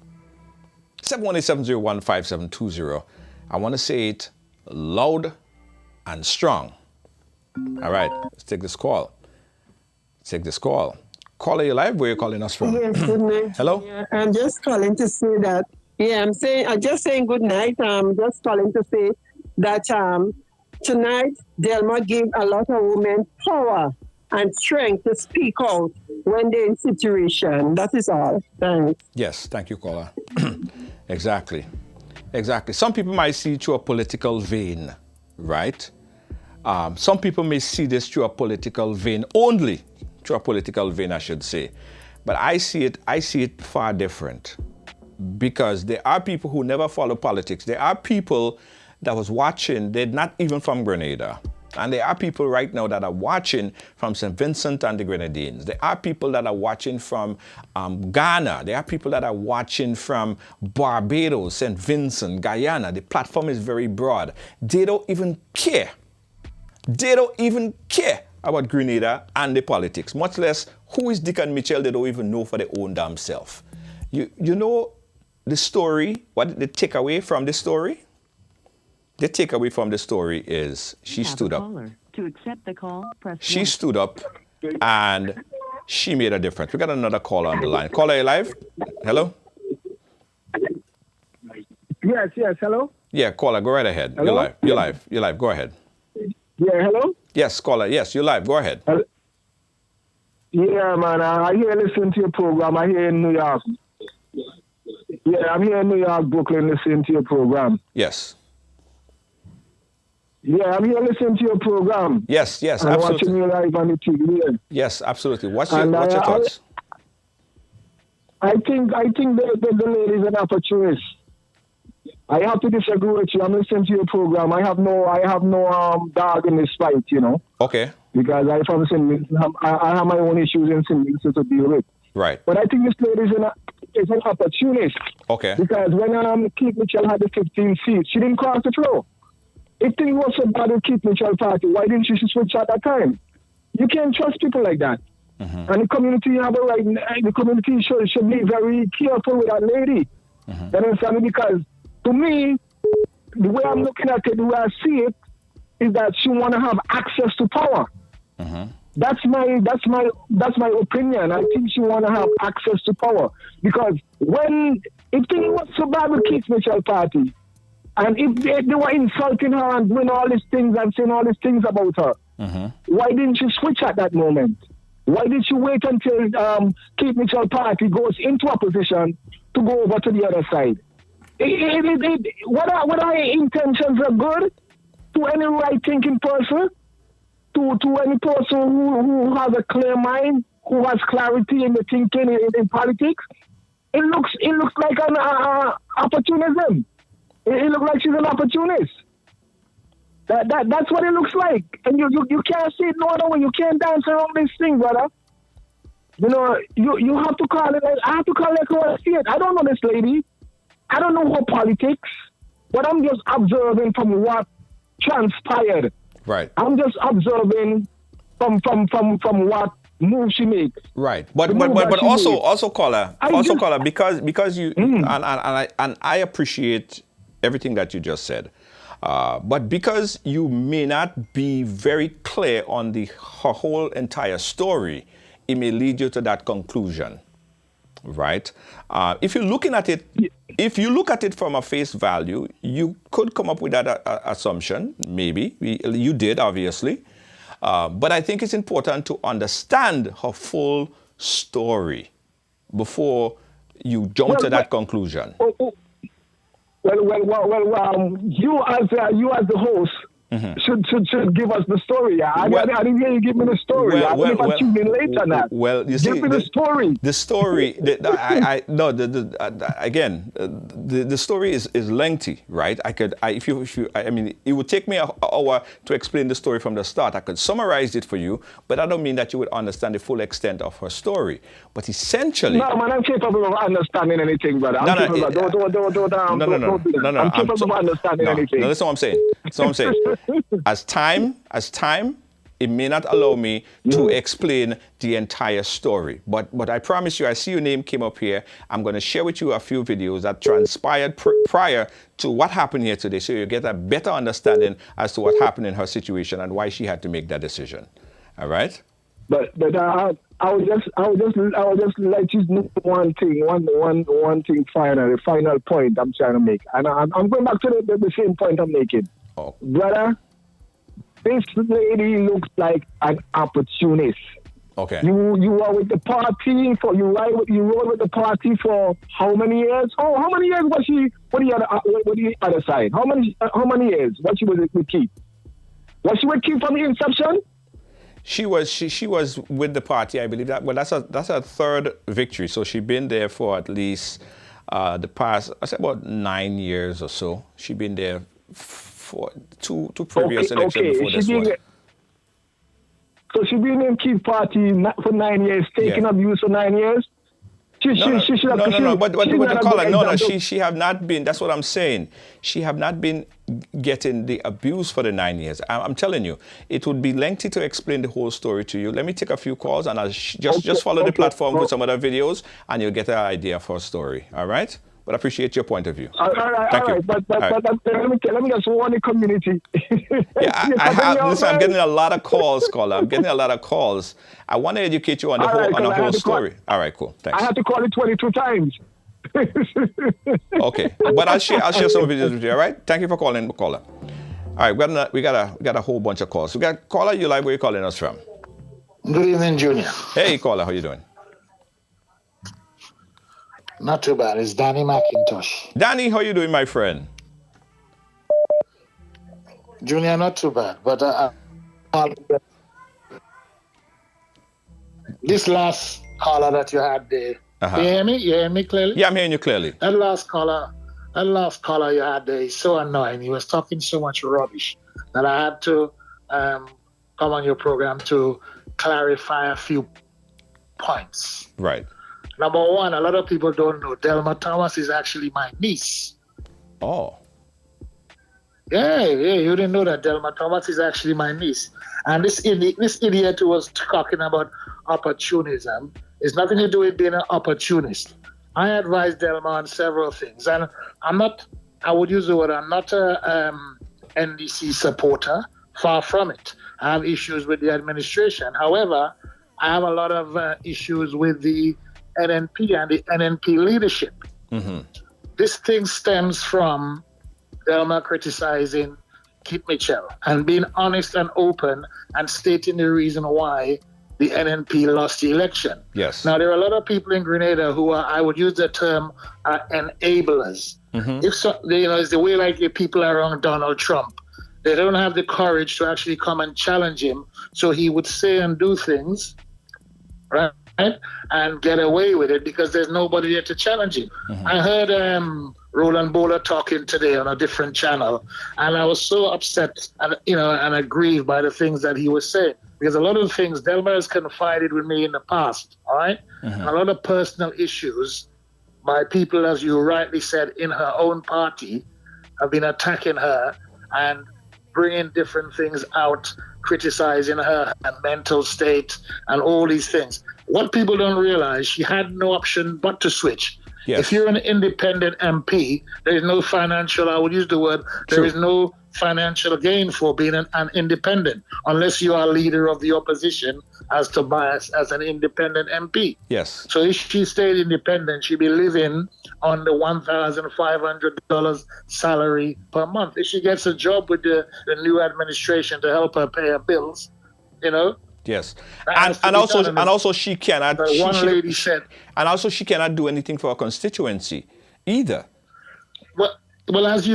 718-701-5720. I want to say it loud and strong. All right, let's take this call. Caller, you live? Where are you calling us from? Yes, good night. Hello? Yeah, I'm just calling to say that. Yeah, I'm just saying good night. I'm just calling to say that tonight, Delma gave a lot of women power and strength to speak out when they're in situation. That is all. Thanks. Yes, thank you, caller. Exactly. Some people might see it through a political vein, right? Some people may see this through a political vein, only through a political vein, I should say. But I see it far different, because there are people who never follow politics. There are people that was watching, they're not even from Grenada. And there are people right now that are watching from St. Vincent and the Grenadines. There are people that are watching from Ghana. There are people that are watching from Barbados, St. Vincent, Guyana. The platform is very broad. They don't even care. They don't even care about Grenada and the politics, much less who is Dick and Mitchell. They don't even know for their own damn self. You know the story, what the takeaway from the story? The takeaway from the story is she stood up. To accept the call, press She 1. stood up and she made a difference. We got another caller on the line. Caller, you live? Hello? Yes, hello? Yeah, caller, go right ahead. Hello? You're live. Go ahead. Yeah, hello? Yes, caller. Yes, you're live. Go ahead. Yeah, man, I hear listening to your program. I hear in New York. Yeah, I'm here in New York, Brooklyn, listening to your program. Yes. Yeah, I'm here listening to your program. Yes, and absolutely. Watching you live on the TV. Yeah. Yes, absolutely. What's your thoughts? I think the lady is an opportunist. I have to disagree with you. I'm listening to your program. I have no dog in this fight, you know. Okay. Because I from St. Vincent, I have my own issues in St. Vincent to deal with. Right. But I think this lady is an opportunist. Okay. Because when Keith Mitchell had the 15 seats, she didn't cross the floor. If things was so bad with Keith Mitchell party, why didn't she switch at that time? You can't trust people like that. Mm-hmm. And the community have a right. The community should be very careful with that lady. Mm-hmm. You understand? Because to me, the way I'm looking at it, the way I see it, is that she want to have access to power. Mm-hmm. That's my opinion. I think she want to have access to power because if things was so bad with Keith Mitchell party, and if they were insulting her and doing all these things and saying all these things about her, mm-hmm. why didn't she switch at that moment? Why did she wait until Keith Mitchell party goes into opposition to go over to the other side? What are intentions are good to any right-thinking person, to any person who has a clear mind, who has clarity in the thinking in politics. It looks like an opportunism. It looks like she's an opportunist. That's what it looks like. And you can't see it no other way. You can't dance around this thing, brother. You know, you have to call it. I have to call it how I see it. I don't know this lady. I don't know her politics, but I'm just observing from what transpired. Right. I'm just observing from what move she makes. Right. But also caller, because you and I appreciate everything that you just said. But because you may not be very clear on her whole entire story, it may lead you to that conclusion, right? If you look at it from a face value, you could come up with that assumption. Maybe you did, obviously. But I think it's important to understand her full story before you jump to that conclusion. Well, you as the host, should give us the story. I didn't hear you give me the story. I don't know if I tuned in late or not. Well, you see, give me the story. The story, again, the story is lengthy, right? I mean, it would take me an hour to explain the story from the start. I could summarize it for you, but I don't mean that you would understand the full extent of her story. But essentially, no, man, I'm capable of understanding anything, brother. I'm capable of understanding anything. No, that's what I'm saying. As time, it may not allow me to explain the entire story. But I promise you, I see your name came up here. I'm going to share with you a few videos that transpired prior to what happened here today, so you get a better understanding as to what happened in her situation and why she had to make that decision. All right? But I would just let you know one thing final, the final point I'm trying to make. And I'm going back to the same point I'm making. Oh. Brother, this lady looks like an opportunist. Okay. You are with the party you rode with the party for how many years? Oh, how many years was she? What the other side? How many years? What she was with Keith? Was she with Keith from the inception? She was with the party, I believe that. Well, that's her third victory. So she's been there for at least the past, I say about 9 years or so. She's been there for two previous elections before this one. So she's been in Keith party for 9 years, taking abuse for 9 years. She have not been. That's what I'm saying. She have not been getting the abuse for the 9 years. I'm telling you, it would be lengthy to explain the whole story to you. Let me take a few calls and I'll just follow the platform with some other videos, and you'll get an idea for a story. All right? But I appreciate your point of view. All right. But let me just warn the community. Listen, I'm getting a lot of calls, caller. I'm getting a lot of calls. I want to educate you on the whole story. All right, cool. Thanks. I had to call it 22 times. Okay, but I'll share some videos with you. All right. Thank you for calling, caller. All right, we got a whole bunch of calls. We got caller. You like where you calling us from? Good evening, Junior. Hey, caller. How you doing? Not too bad. It's Danny McIntosh. Danny, how you doing, my friend? Junior, not too bad. But this last caller that you had there, you hear me? You hear me clearly? Yeah, I'm hearing you clearly. That last caller you had there is so annoying. He was talking so much rubbish that I had to come on your program to clarify a few points. Right. Number one, a lot of people don't know Delma Thomas is actually my niece. Oh. Yeah, you didn't know that Delma Thomas is actually my niece. And this idiot who was talking about opportunism is nothing to do with being an opportunist. I advise Delma on several things. And I'm not a NDC supporter, far from it. I have issues with the administration. However, I have a lot of issues with the NNP and the NNP leadership. Mm-hmm. This thing stems from Delma criticizing Kit Mitchell and being honest and open and stating the reason why the NNP lost the election. Yes. Now, there are a lot of people in Grenada who are, I would use the term, enablers. Mm-hmm. It's the way like the people around Donald Trump. They don't have the courage to actually come and challenge him. So he would say and do things, right? And get away with it because there's nobody there to challenge him. Mm-hmm. I heard Roland Bowler talking today on a different channel, and I was so upset and aggrieved by the things that he was saying, because a lot of things Delma has confided with me in the past, all right? Mm-hmm. A lot of personal issues by people, as you rightly said, in her own party have been attacking her and bringing different things out, criticizing her mental state and all these things. What people don't realize, she had no option but to switch. Yes. If you're an independent MP, there is no financial, I would use the word, there is no financial gain for being an independent, unless you are leader of the opposition as Tobias as an independent MP. Yes. So if she stayed independent, she'd be living on the $1,500 salary per month. If she gets a job with the new administration to help her pay her bills, Yes, and also she cannot. Lady said, and also she cannot do anything for her constituency either. Well, Well, as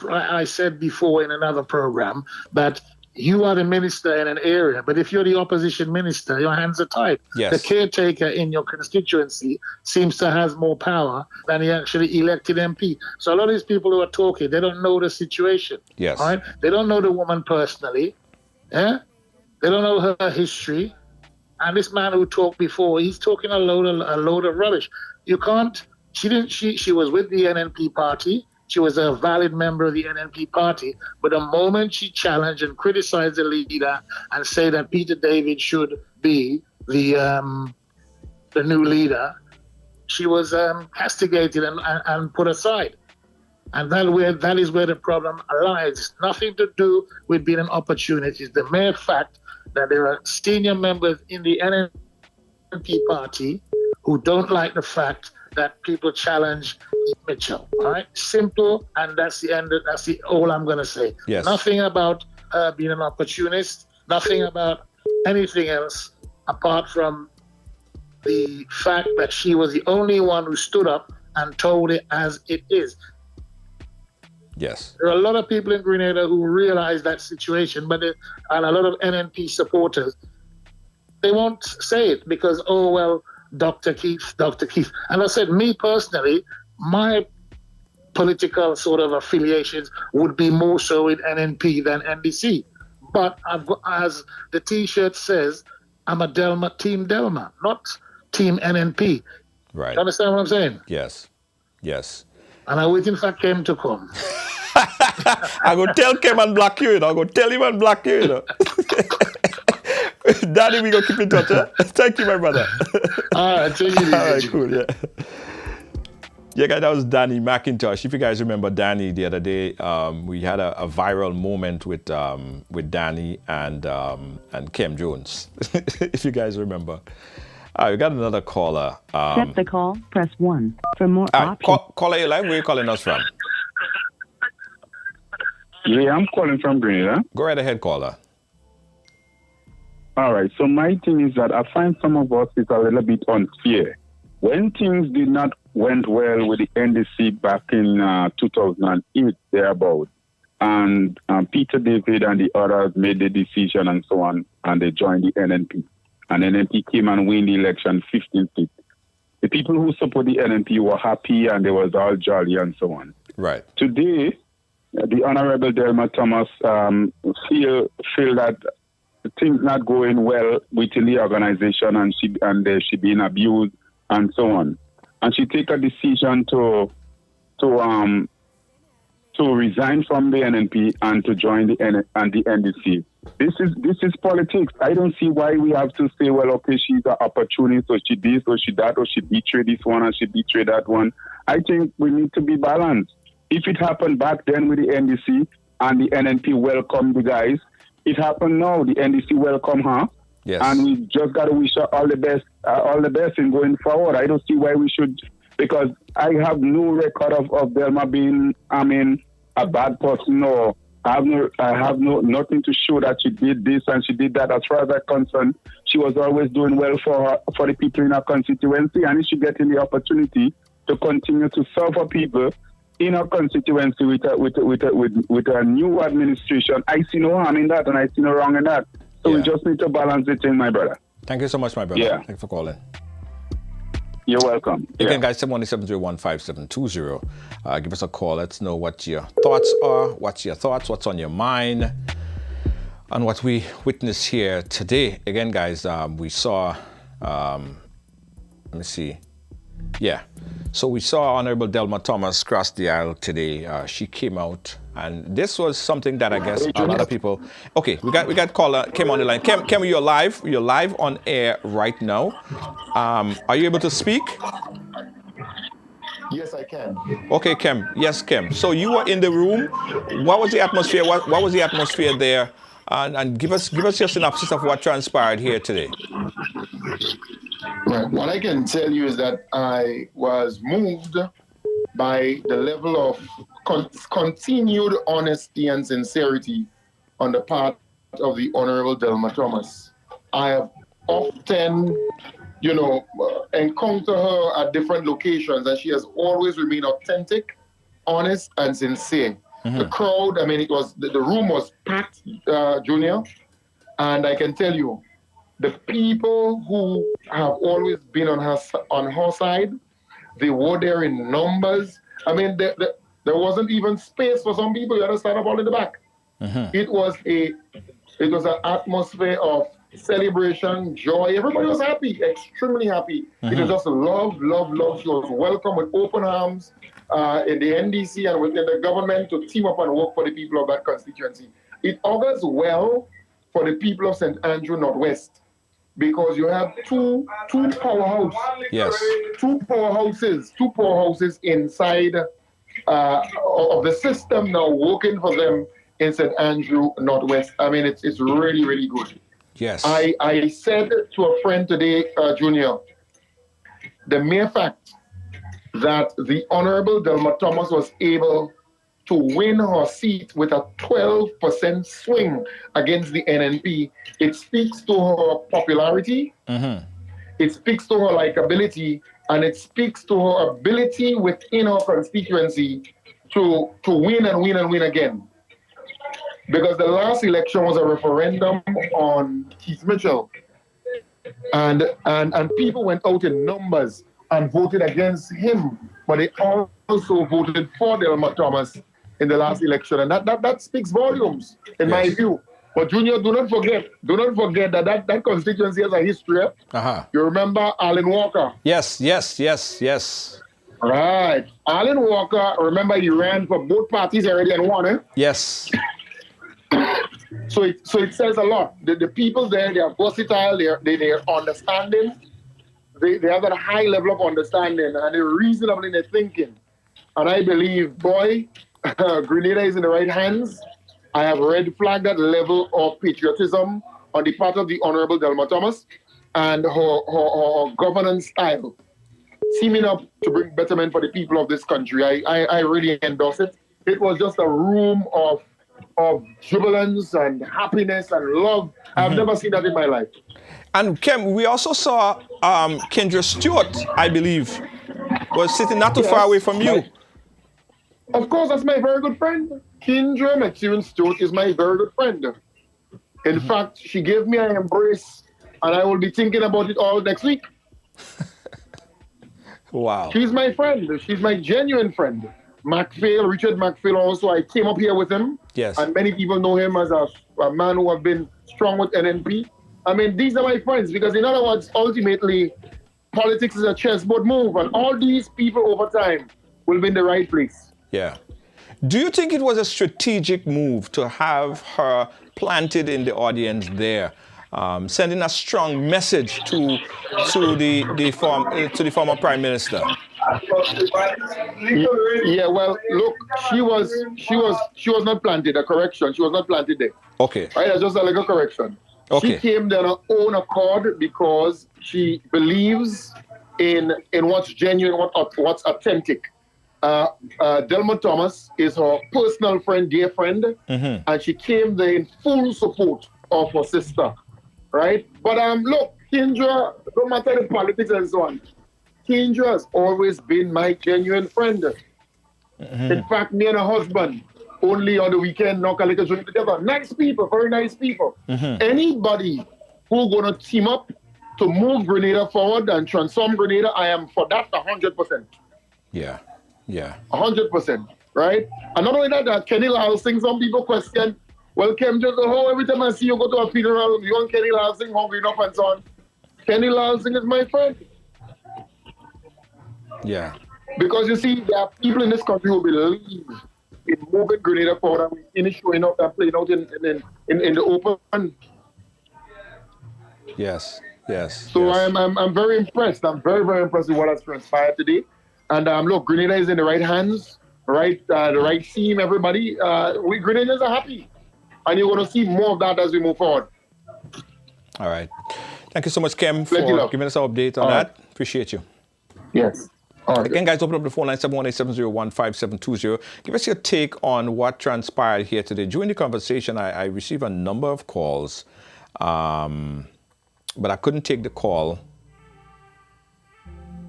I said before in another program, that you are the minister in an area, but if you're the opposition minister, your hands are tied. Yes. The caretaker in your constituency seems to have more power than the actually elected MP. So a lot of these people who are talking, they don't know the situation. Yes. All right? They don't know the woman personally. Yeah? They don't know her history. And this man who talked before, he's talking a load of rubbish. You can't. She was with the NNP party. She was a valid member of the NNP party. But the moment she challenged and criticized the leader and say that Peter David should be the new leader, she was castigated and put aside. And that is where the problem lies. It's nothing to do with being an opportunity. It's the mere fact that there are senior members in the NNP party who don't like the fact that people challenge Mitchell. All right, simple, and that's the end. That's all I'm going to say. Yes. Nothing about her being an opportunist. Nothing about anything else apart from the fact that she was the only one who stood up and told it as it is. Yes. There are a lot of people in Grenada who realize that situation, and a lot of NNP supporters, they won't say it because, oh, well, Dr. Keith. And I said, me personally, my political sort of affiliations would be more so with NNP than NDC. But as the T-shirt says, I'm a Team Delma, not Team NNP. Right. You understand what I'm saying? Yes. Yes. And I waiting for Kem to come. I go tell Kem and block you, I go tell him and block you, Danny, we gonna keep in touch, huh? Thank you, my brother. All right, take it easy. All right, cool, yeah. Yeah, guys, that was Danny McIntosh. If you guys remember Danny the other day, we had a viral moment with Danny and Kem Jones. If you guys remember. All right, we got another caller. Accept the call, press 1. For more options. Caller, you live? Where are you calling us from? Yeah, I'm calling from Grenada. Go right ahead, caller. All right. So my thing is that I find some of us is a little bit unfair. When things did not went well with the NDC back in 2008, thereabout, and Peter David and the others made the decision and so on, and they joined the NNP. And NNP came and win the election 15 seats. The people who support the NNP were happy and they was all jolly and so on. Right. Today, the Honorable Delma Thomas feel that things not going well within the organization and she being abused and so on. And she take a decision to resign from the NNP and to join the NDC. This is politics. I don't see why we have to say, well, okay, she's an opportunist, or she this, or she that, or she betrayed this one, and she betrayed that one. I think we need to be balanced. If it happened back then with the NDC and the NNP welcomed the guys, it happened now. The NDC welcome her. Yes. And we just got to wish her all the best in going forward. I don't see why we should, because I have no record of Delma being, a bad person, or I have nothing to show that she did this and she did that. As far as I'm concerned, she was always doing well for the people in her constituency, and if she getting the opportunity to continue to serve for people in her constituency with a new administration, I see no harm in that, and I see no wrong in that. So we just need to balance it in, my brother. Thank you so much, my brother. Yeah. Thanks for calling. You're welcome. Again, guys, 717-015-720. Give us a call. Let's know what your thoughts are. What's your thoughts? What's on your mind? And what we witnessed here today. Again, guys, we saw, let me see. Yeah. So we saw Honorable Delma Thomas cross the aisle today. She came out, and this was something that I guess a lot of people. Okay, we got caller Kem on the line. Kem, you're live. You're live on air right now. Are you able to speak? Yes, I can. Okay, Kem. Yes, Kem. So you were in the room. What was the atmosphere? What was the atmosphere there? And give us your synopsis of what transpired here today. Right. What I can tell you is that I was moved by the level of continued honesty and sincerity on the part of the Honorable Delma Thomas. I have often, encountered her at different locations, and she has always remained authentic honest and sincere. The crowd, I mean, it was the room was packed, Junior, and I can tell you, the people who have always been on her side, they were there in numbers. I mean, there wasn't even space for some people. You had to stand up all in the back. It was an atmosphere of celebration, joy. Everybody was happy, extremely happy. It was just love, love, love. She was welcome with open arms in the NDC and within the government to team up and work for the people of that constituency. It augurs well for the people of St. Andrew Northwest because you have two powerhouses. Yes. Two powerhouses inside of the system now working for them in St. Andrew Northwest. I mean, it's really, really good. Yes. I said to a friend today, Junior, the mere fact that the Honorable Delma Thomas was able to win her seat with a 12% swing against the NNP, it speaks to her popularity, it speaks to her likability, and it speaks to her ability within her constituency to win and win and win again. Because the last election was a referendum on Keith Mitchell. And people went out in numbers and voted against him. But they also voted for Delma Thomas in the last election. And that speaks volumes, in my view. But Junior, do not forget that constituency has a history. You remember Alan Walker? Yes. Right. Alan Walker, remember he ran for both parties already and won, eh? Yes. So it says a lot. The people there, they are versatile, they are understanding. They have a high level of understanding and they're reasonable in their thinking. And I believe, boy, Grenada is in the right hands. I have red flagged that level of patriotism on the part of the Honorable Delma Thomas and her governance style, teaming up to bring betterment for the people of this country. I really endorse it. It was just a room of jubilance and happiness and love. I've never seen that in my life. And Kem, we also saw Kendra Stewart, I believe, was sitting not too far away from you. Of course, that's my very good friend. Kendra McSewan Stewart is my very good friend. In fact, she gave me an embrace, and I will be thinking about it all next week. Wow. She's my friend. She's my genuine friend. Richard McPhail also, I came up here with him. Yes. And many people know him as a man who have been strong with NNP. I mean, these are my friends because, in other words, ultimately, politics is a chessboard move, and all these people over time will be in the right place. Yeah. Do you think it was a strategic move to have her planted in the audience there, sending a strong message to the former Prime Minister? Yeah, well, look, she was not planted. A correction, she was not planted there. Okay. Right, that's just a little correction. Okay. She came there on her own accord because she believes in what's genuine, what's authentic. Delma Thomas is her personal friend, dear friend, and she came there in full support of her sister, right? But look, Kendra, no matter the politics and so on, Kendra has always been my genuine friend. In fact, me and her husband only on the weekend knock a little joint together. Nice people, very nice people. Anybody who's gonna team up to move Grenada forward and transform Grenada, I am for that 100%. Yeah. 100%, right? And not only that, Kenny Lal Singh, some people question, well, Kem, just every time I see you go to a funeral, you want Kenny Lal Singh hungry enough and so on. Kenny Lal Singh is my friend. Yeah. Because you see, there are people in this country who believe in moving Grenada forward and in showing up and playing out in the open. Yes. So I'm very impressed. I'm very, very impressed with what has transpired today. And look, Grenada is in the right hands, right? The right team, everybody. We Grenadians are happy. And you're going to see more of that as we move forward. All right. Thank you so much, Kem, for giving us an update on that. Appreciate you. Yes. All right. Again, guys, open up the phone line, 718-701-5720. Give us your take on what transpired here today. During the conversation, I received a number of calls, but I couldn't take the call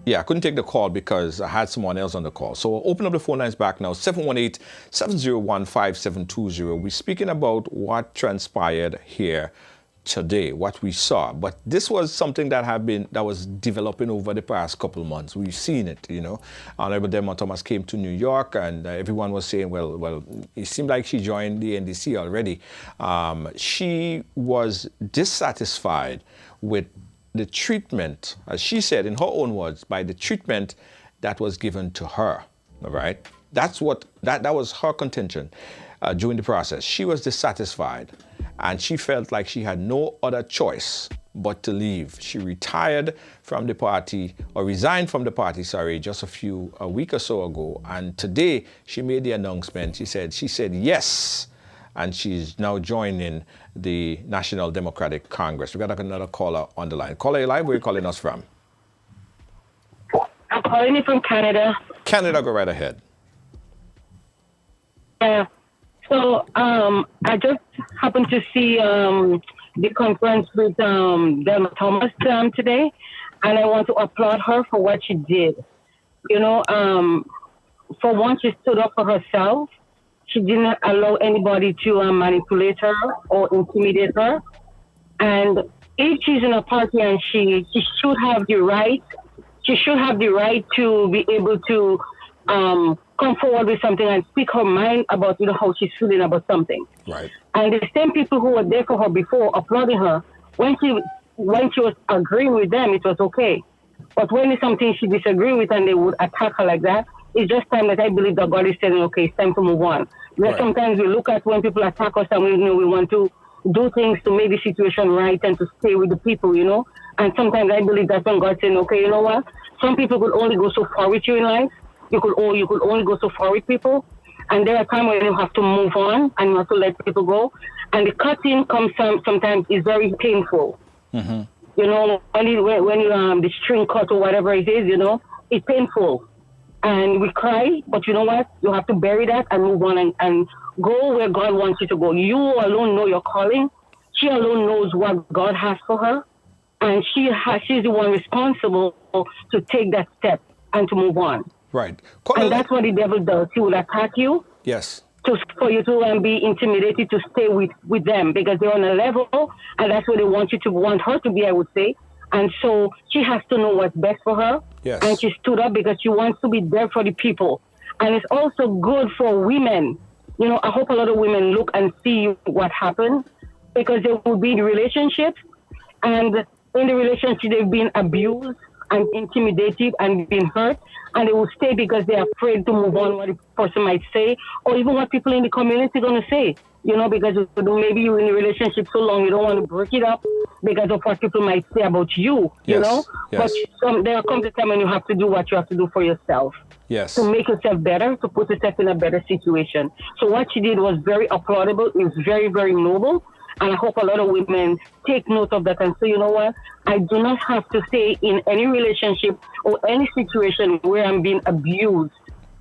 Yeah, I couldn't take the call because I had someone else on the call. So open up the phone lines back now, 718-701-5720. We're speaking about what transpired here today, what we saw. But this was something that was developing over the past couple of months. We've seen it, you know. Honorable Delma Thomas came to New York, and everyone was saying, well, it seemed like she joined the NDC already. She was dissatisfied with the treatment, as she said in her own words, by the treatment that was given to her. All right, that was her contention during the process. She was dissatisfied, and she felt like she had no other choice but to leave. She retired from the party, or resigned from the party, sorry, just a week or so ago. And today she made the announcement. She said yes, and she's now joining the National Democratic Congress. We got another caller on the line. Caller, live, where are you calling us from? I'm calling you from Canada. Canada, go right ahead. Yeah. So I just happened to see the conference with Delma Thomas today, and I want to applaud her for what she did. You know, for once, she stood up for herself. She didn't allow anybody to manipulate her or intimidate her. And if she's in a party and she should have the right, to be able to come forward with something and speak her mind about, you know, how she's feeling about something. Right. And the same people who were there for her before, applauding her, when she was agreeing with them, it was okay. But when it's something she disagreed with and they would attack her like that, it's just time that I believe that God is saying, okay, it's time to move on. Right. Sometimes we look at when people attack us and we want to do things to make the situation right and to stay with the people, you know. And sometimes I believe that's when God's saying, okay, you know what? Some people could only go so far with you in life. You could only go so far with people. And there are times when you have to move on and you have to let people go. And the cutting sometimes is very painful. Mm-hmm. You know, when you the string cut or whatever it is, you know, it's painful. And we cry, but you know what? You have to bury that and move on and go where God wants you to go. You alone know your calling. She alone knows what God has for her. And she's the one responsible to take that step and to move on. Right. And that's what the devil does. He will attack you. Yes. For you to be intimidated to stay with them because they're on a level, and that's what they want her to be, I would say. And so she has to know what's best for her. Yes. And she stood up because she wants to be there for the people. And it's also good for women. You know, I hope a lot of women look and see what happened because they will be in relationships, and in the relationship they've been abused and intimidated and been hurt, and they will stay because they're afraid to move on what the person might say, or even what people in the community are going to say, you know, because maybe you're in a relationship so long, you don't want to break it up because of what people might say about you, you know? Yes. But there comes a time when you have to do what you have to do for yourself. Yes. To make yourself better, to put yourself in a better situation. So what she did was very applaudable. It was very, very noble. And I hope a lot of women take note of that and say, you know what, I do not have to stay in any relationship or any situation where I'm being abused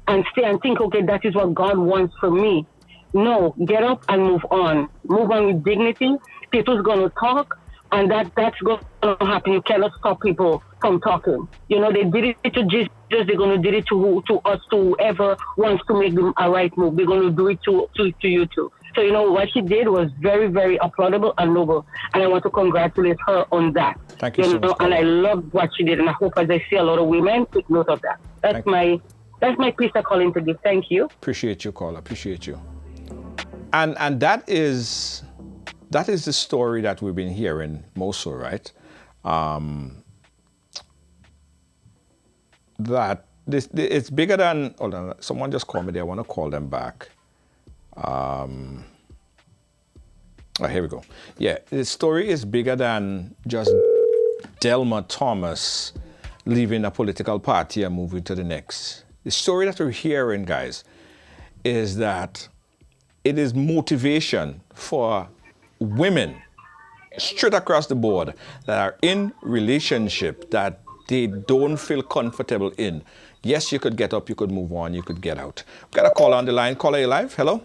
and stay and think, okay, that is what God wants for me. No, get up and move on. Move on with dignity. People's going to talk, and that's going to happen. You cannot stop people from talking. You know, they did it to Jesus. They're going to do it to us, to whoever wants to make them a right move. They're going to do it to you too. So, you know, what she did was very, very applaudable and noble. And I want to congratulate her on that. Thank you so much. And I love what she did. And I hope as I see a lot of women take note of that. That's my piece of calling to give. Thank you. Appreciate you, caller. Appreciate you. And that is the story that we've been hearing mostly, right? That it's bigger than. Hold on, someone just called me there. I want to call them back. Here we go. Yeah, the story is bigger than just Delma Thomas leaving a political party and moving to the next. The story that we're hearing, guys, is that it is motivation for women straight across the board that are in relationship that they don't feel comfortable in. Yes, you could get up, you could move on, you could get out. Got a caller on the line. Caller, you live? Hello?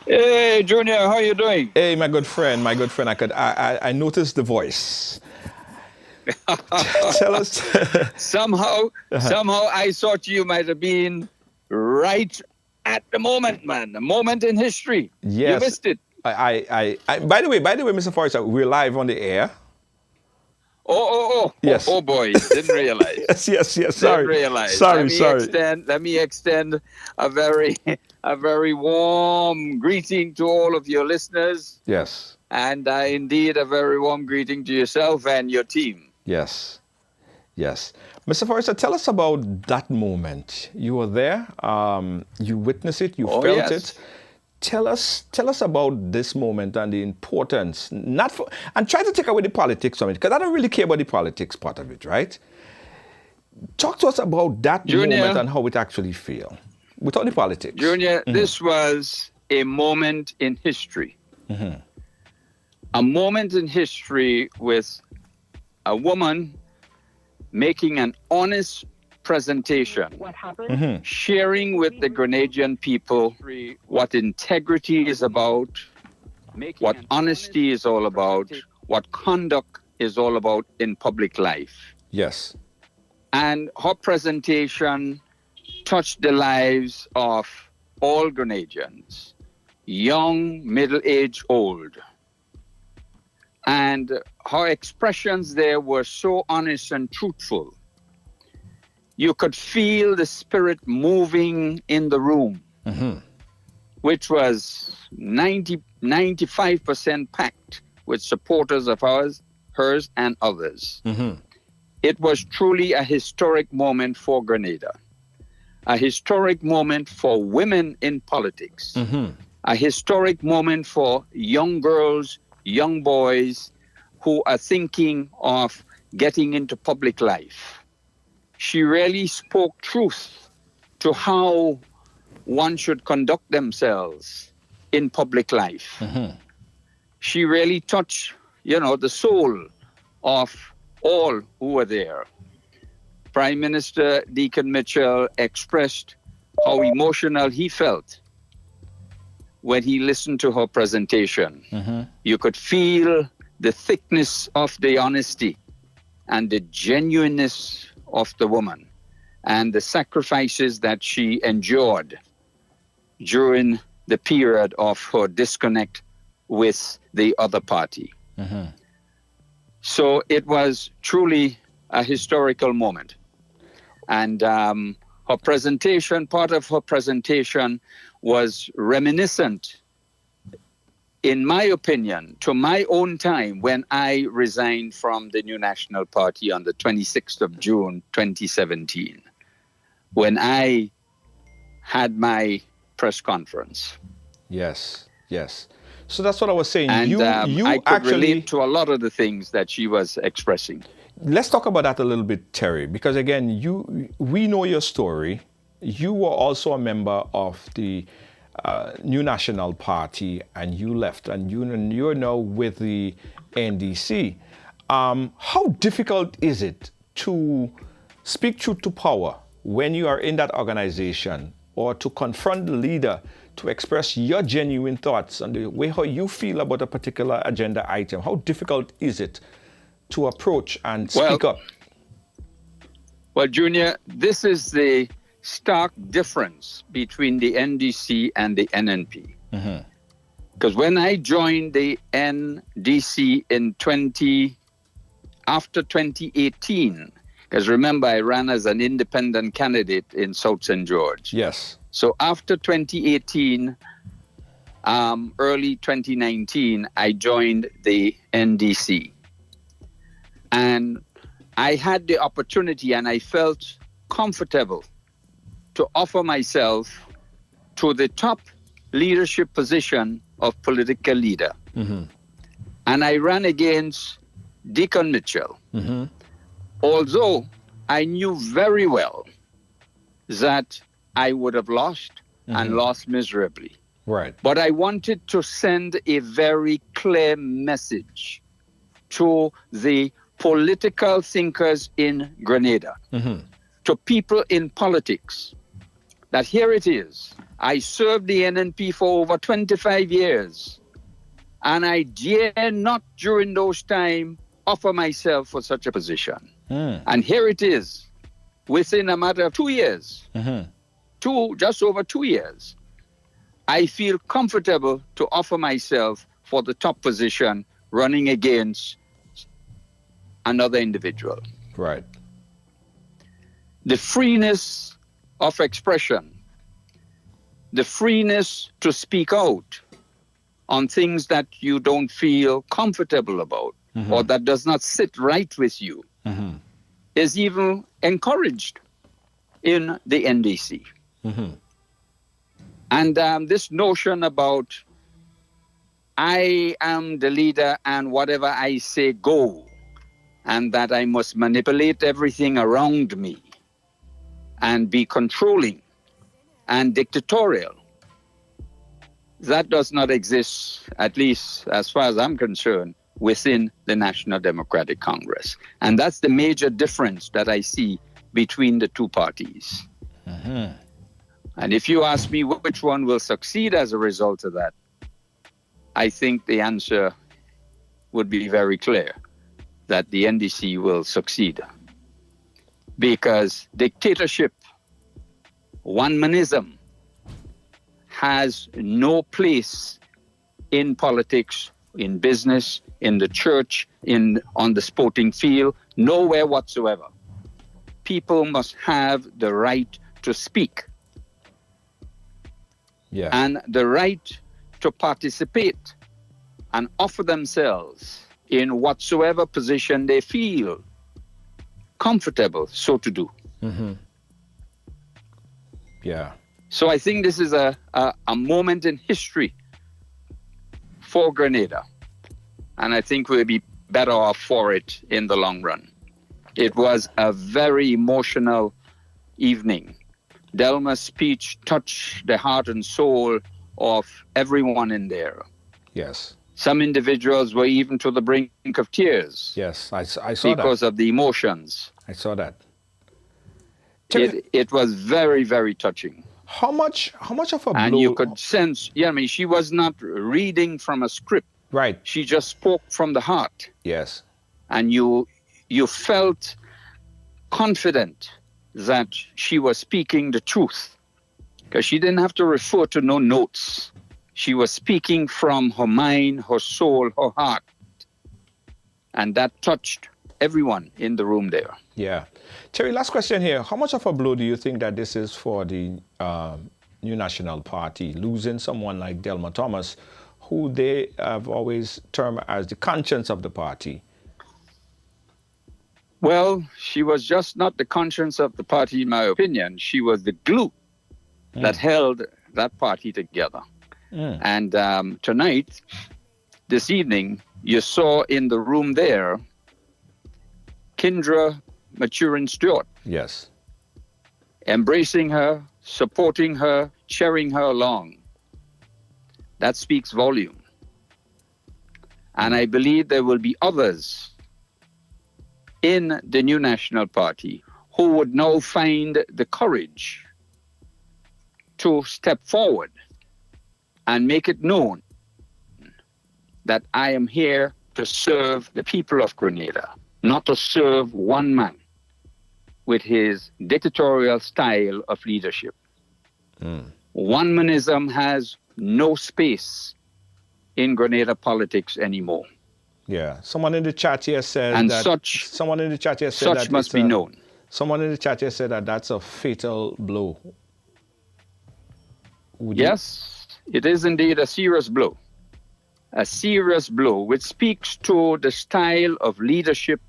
Hey, Junior, how you doing? Hey, my good friend. I noticed the voice. Tell us. somehow I thought you might have been right at the moment, man. A moment in history. Yes. You missed it. I by the way, Mr. Forrester, we're live on the air. Yes. Oh boy, didn't realize. yes. Didn't Sorry. realize. Sorry. Let me extend a very warm greeting to all of your listeners. Yes. And indeed a very warm greeting to yourself and your team. Yes. Mr. Forrester, tell us about that moment. You were there. You witnessed it. You felt it. Tell us about this moment and the importance. And try to take away the politics from it, because I don't really care about the politics part of it, right? Talk to us about that moment and how it actually felt, without the politics. Junior, this was a moment in history. Mm-hmm. A moment in history with a woman making an honest presentation, What happened? sharing with the Grenadian people what integrity is about, what honesty is all about, what conduct is all about in public life. Yes. And her presentation touched the lives of all Grenadians, young, middle-aged, old. And her expressions there were so honest and truthful. You could feel the spirit moving in the room, which was 95% packed with supporters of hers and others. It was truly a historic moment for Grenada, a historic moment for women in politics, a historic moment for young girls, young boys who are thinking of getting into public life. She really spoke truth to how one should conduct themselves in public life. She really touched, the soul of all who were there. Prime Minister Deacon Mitchell expressed how emotional he felt when he listened to her presentation. You could feel the thickness of the honesty and the genuineness of the woman and the sacrifices that she endured during the period of her disconnect with the other party. So it was truly a historical moment. And her presentation, part of her presentation was reminiscent, in my opinion, to my own time when I resigned from the New National Party on the 26th of June, 2017, when I had my press conference. Yes. So that's what I was saying. And I could actually relate to a lot of the things that she was expressing. Let's talk about that a little bit, Terry, because again, we know your story. You were also a member of the New National Party, and you left, and you're now with the NDC. How difficult is it to speak truth to power when you are in that organization, or to confront the leader to express your genuine thoughts on the way how you feel about a particular agenda item? How difficult is it to approach and speak up? Well, Junior, this is the stark difference between the NDC and the NNP. Because when I joined the NDC after 2018, because remember, I ran as an independent candidate in South St. George. Yes. So after 2018, early 2019, I joined the NDC. And I had the opportunity, and I felt comfortable to offer myself to the top leadership position of political leader. And I ran against Deacon Mitchell. Although I knew very well that I would have lost and lost miserably. Right. But I wanted to send a very clear message to the political thinkers in Grenada, to people in politics, that here it is. I served the NNP for over 25 years, and I dare not during those times offer myself for such a position. And here it is, within a matter of 2 years, just over 2 years, I feel comfortable to offer myself for the top position, running against another individual. Right. The freeness of expression, the freeness to speak out on things that you don't feel comfortable about or that does not sit right with you is even encouraged in the NDC. And this notion about I am the leader and whatever I say go, and that I must manipulate everything around me and be controlling and dictatorial, that does not exist, at least as far as I'm concerned, within the National Democratic Congress. And that's the major difference that I see between the two parties. And if you ask me which one will succeed as a result of that, I think the answer would be very clear, that the NDC will succeed. Because dictatorship, one-manism, has no place in politics, in business, in the church, on the sporting field, nowhere whatsoever. People must have the right to speak. And the right to participate and offer themselves in whatsoever position they feel comfortable so to do. So I think this is a moment in history for Grenada. And I think we'll be better off for it in the long run. It was a very emotional evening. Delma's speech touched the heart and soul of everyone in there. Yes. Some individuals were even to the brink of tears. Yes, I saw that. Because of the emotions. I saw that. It was very, very touching. How much of a blow? And you could sense, she was not reading from a script. Right. She just spoke from the heart. Yes. And you felt confident that she was speaking the truth, because she didn't have to refer to no notes. She was speaking from her mind, her soul, her heart. And that touched everyone in the room there. Yeah. Terry, last question here. How much of a blow do you think that this is for the New National Party, losing someone like Delma Thomas, who they have always termed as the conscience of the party? Well, she was just not the conscience of the party, in my opinion. She was the glue that held that party together. And tonight, this evening, you saw in the room there, Kendra Maturin Stewart. Yes. Embracing her, supporting her, cheering her along. That speaks volume. And I believe there will be others in the New National Party who would now find the courage to step forward and make it known that I am here to serve the people of Grenada, not to serve one man with his dictatorial style of leadership. One-manism has no space in Grenada politics anymore. Yeah, someone in the chat here said and that someone in the chat here said such that must be known. Someone in the chat here said that that's a fatal blow. Yes, it is indeed a serious blow. A serious blow, which speaks to the style of leadership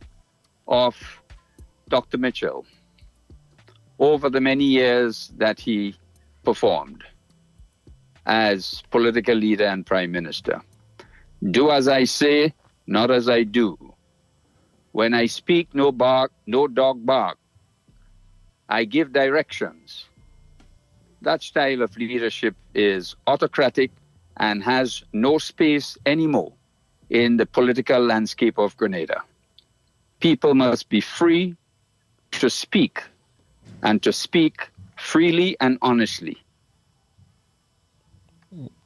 of Dr. Mitchell over the many years that he performed as political leader and prime minister. Do as I say, not as I do. When I speak, no bark, no dog bark. I give directions. That style of leadership is autocratic and has no space anymore in the political landscape of Grenada. People must be free to speak, and to speak freely and honestly.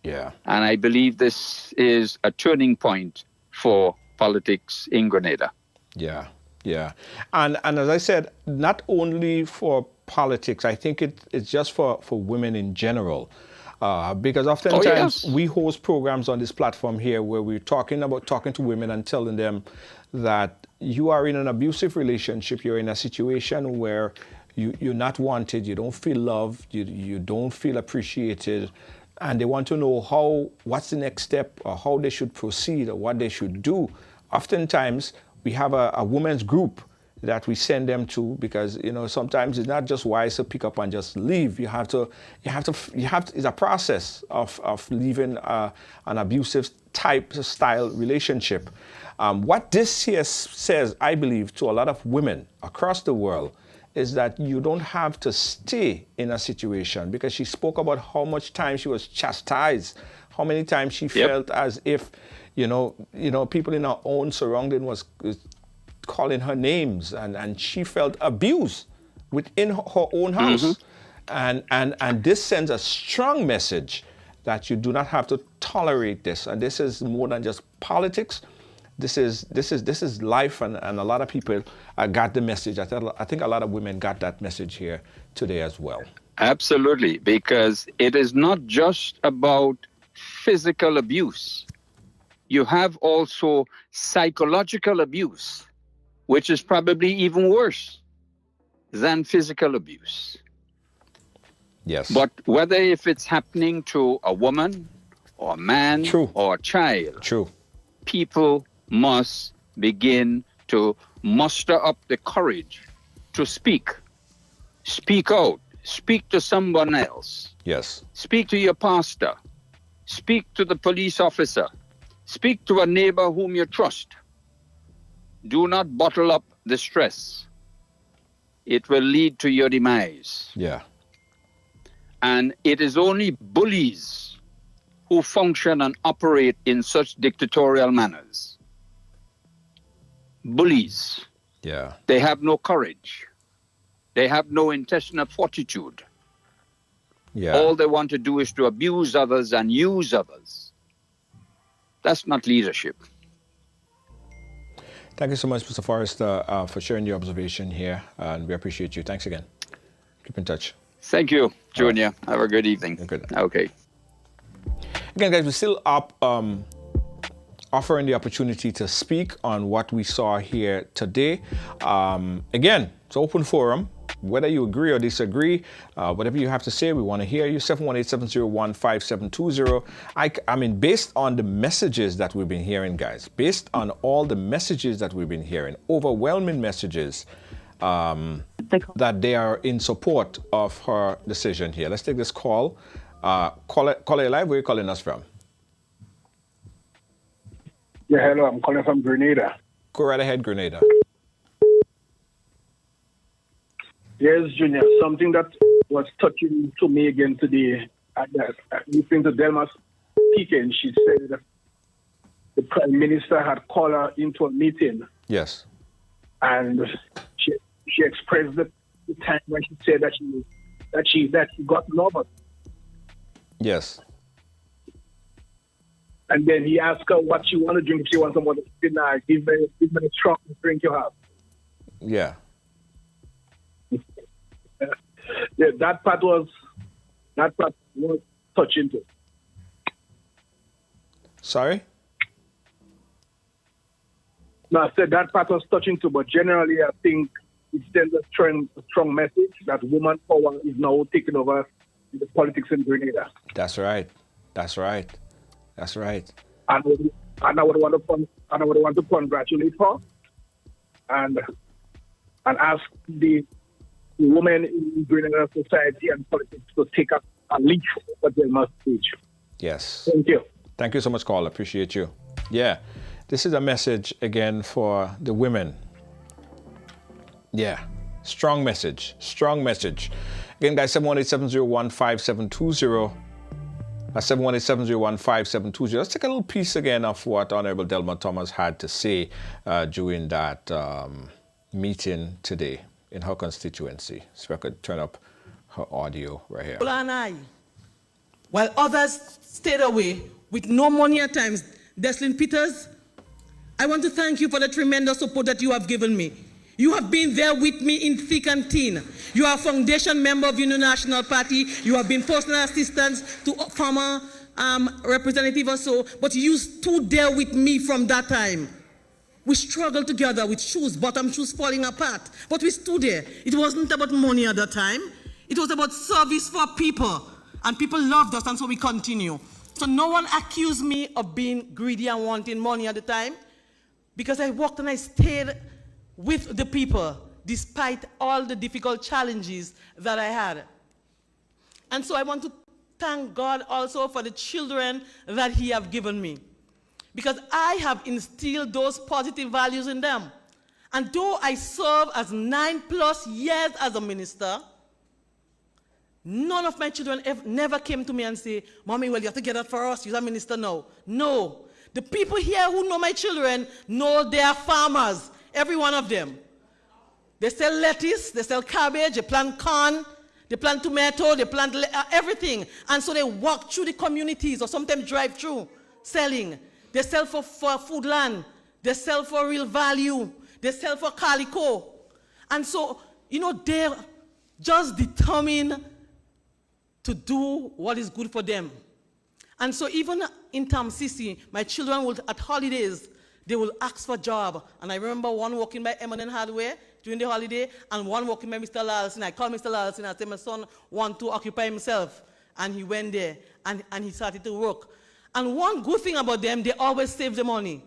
Yeah. And I believe this is a turning point for politics in Grenada. Yeah, yeah. And as I said, not only for politics, I think it's just for women in general. Because oftentimes we host programs on this platform here where we're talking to women and telling them that you are in an abusive relationship, you're in a situation where you're not wanted, you don't feel loved, you don't feel appreciated, and they want to know what's the next step or how they should proceed or what they should do. Oftentimes we have a women's group that we send them to, because sometimes it's not just wise to pick up and just leave. It's a process of leaving an abusive style relationship. What this here says, I believe, to a lot of women across the world is that you don't have to stay in a situation, because she spoke about how much time she was chastised, how many times she felt as if people in her own surrounding was calling her names, and she felt abused within her own house. And this sends a strong message that you do not have to tolerate this. And this is more than just politics. This is life, and a lot of people got the message. I think a lot of women got that message here today as well. Absolutely, because it is not just about physical abuse. You have also psychological abuse, which is probably even worse than physical abuse. Yes. But whether if it's happening to a woman or a man or a child, people must begin to muster up the courage to speak out, speak to someone else. Yes. Speak to your pastor, speak to the police officer, speak to a neighbor whom you trust. Do not bottle up the stress. It will lead to your demise. Yeah. And it is only bullies who function and operate in such dictatorial manners. Bullies. Yeah. They have no courage. They have no intestinal fortitude. Yeah. All they want to do is to abuse others and use others. That's not leadership. Thank you so much, Mr. Forrester, for sharing your observation here, and we appreciate you. Thanks again. Keep in touch. Thank you, Junior. Have a good evening. Good. Okay. Again, guys, we're still up offering the opportunity to speak on what we saw here today. Again, it's an open forum. Whether you agree or disagree, whatever you have to say, we want to hear you. 718-701-5720. I mean, based on the messages that we've been hearing, guys, based on all the messages that we've been hearing, overwhelming messages that they are in support of her decision here. Let's take this call. Caller live, where are you calling us from? Yeah, hello, I'm calling from Grenada. Go right ahead, Grenada. Yes, Junior, something that was touching to me again today, listening to Delma speaking, she said that the Prime Minister had called her into a meeting. Yes. And she expressed the time when she said that she got nervous. Yes. And then he asked her what she wanted to drink. If she wants some water, give me the strongest drink you have. Yeah. Yeah, that part was touching too. Sorry? No, I said that part was touching too, but generally I think it sends a strong message that woman power is now taking over the politics in Grenada. That's right. That's right. That's right. And I would want to congratulate her and ask the women in Grenada society and politics to take a lead for their message. Yes. Thank you. Thank you so much, Carl. Appreciate you. Yeah. This is a message again for the women. Yeah. Strong message. Strong message. Again, guys, 718-701-5720. 718-701-5720. Let's take a little piece again of what Honorable Delma Thomas had to say during that meeting today in her constituency. So I could turn up her audio right here. While others stayed away with no money at times, Deslin Peters I want to thank you for the tremendous support that you have given me. You have been there with me in thick and thin. You are a foundation member of Union National Party. You have been personal assistant to former representative or so, but you stood there with me from that time. We struggled together with shoes, bottom shoes falling apart, but we stood there. It wasn't about money at that time. It was about service for people, and people loved us, and so we continue. So no one accused me of being greedy and wanting money at the time, because I worked and I stayed with the people despite all the difficult challenges that I had. And so I want to thank God also for the children that He have given me, because I have instilled those positive values in them. And though I served as 9+ years as a minister, none of my children never came to me and say, Mommy, well, you have to get that for us. You're a minister now. No. The people here who know my children know they are farmers, every one of them. They sell lettuce, they sell cabbage, they plant corn, they plant tomato, they plant everything. And so they walk through the communities or sometimes drive through selling. They sell for food land. They sell for real value. They sell for calico. And so, they're just determined to do what is good for them. And so even in Tamsisi, my children would, at holidays, they will ask for a job. And I remember one working by Eminent Hardware during the holiday, and one working by Mr. Lalson. I called Mr. Lalson and I said, my son wants to occupy himself. And he went there, and he started to work. And one good thing about them, they always save the money.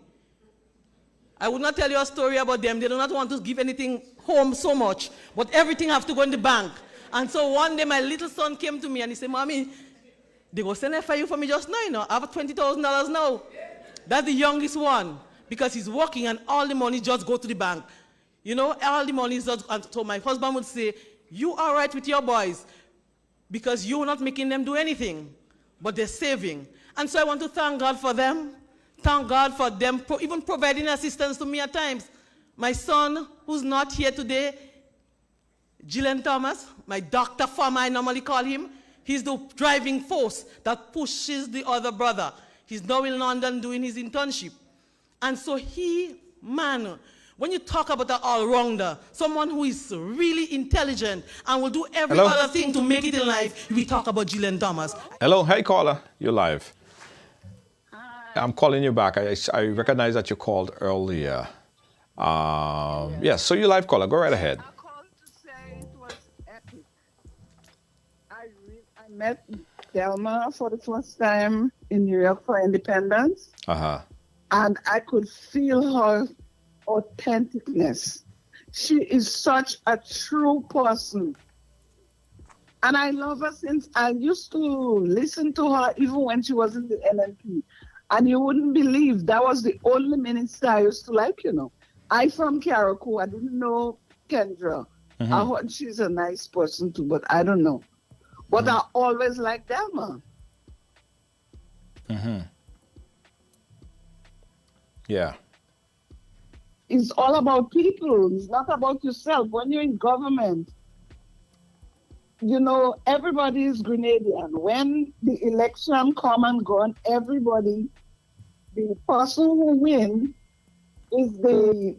I would not tell you a story about them. They do not want to give anything home so much, but everything has to go in the bank. And so one day my little son came to me and he said, Mommy, they go send a FIU for me just now, I have $20,000 now. That's the youngest one, because he's working and all the money just go to the bank. All the money is just, and so my husband would say, you are right with your boys, because you're not making them do anything, but they're saving. And so I want to thank God for them. Thank God for them even providing assistance to me at times. My son, who's not here today, Gillian Thomas, my doctor farmer, I normally call him, he's the driving force that pushes the other brother. He's now in London doing his internship. And so when you talk about an all-rounder, someone who is really intelligent and will do every other thing to make it in life, we talk about Gillian Thomas. Hello, hey caller, you're live. Hi. I'm calling you back. I recognize that you called earlier. Yes, so you're live caller, go right ahead. I called to say it was epic. I met Delma for the first time in New York for Independence. Uh-huh. And I could feel her authenticness. She is such a true person. And I love her since I used to listen to her even when she was in the NNP. And you wouldn't believe that was the only minister I used to like, I from Carriacou, I didn't know Kendra. Mm-hmm. I heard she's a nice person too, but I don't know. But I always liked Delma. Mm-hmm. Yeah. It's all about people. It's not about yourself. When you're in government, everybody is Grenadian. When the election come and gone, everybody, the person who wins is they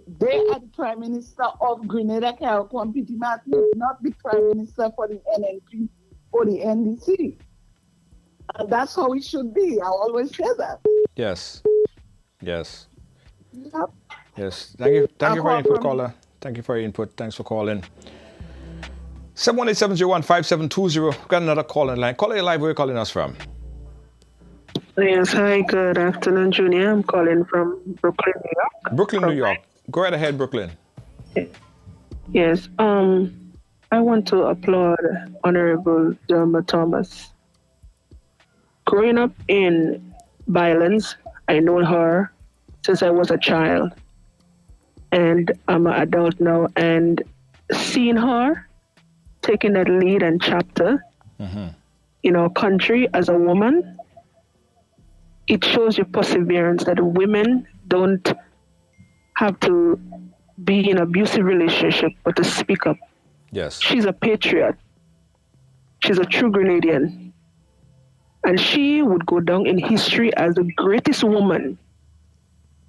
are the Prime Minister of Grenada, Carriacou, and Petit Martin, not the Prime Minister for the NNP or the NDC. And that's how it should be. I always say that. Yes. Yes. Yep. Yes. Thank you for your input, caller. Thank you for your input. Thanks for calling. 718-701-5720. Got another call in line. Caller, you live. Where are you calling us from? Yes, hi, good afternoon, Junior. I'm calling from Brooklyn, New York. Brooklyn, New York. Go right ahead, Brooklyn. Yes, I want to applaud Honorable Delma Thomas. Growing up in violence, I know her since I was a child. And I'm an adult now. And seeing her taking that lead and chapter in our country as a woman, it shows you perseverance that women don't have to be in an abusive relationship, but to speak up. Yes. She's a patriot. She's a true Grenadian. And she would go down in history as the greatest woman,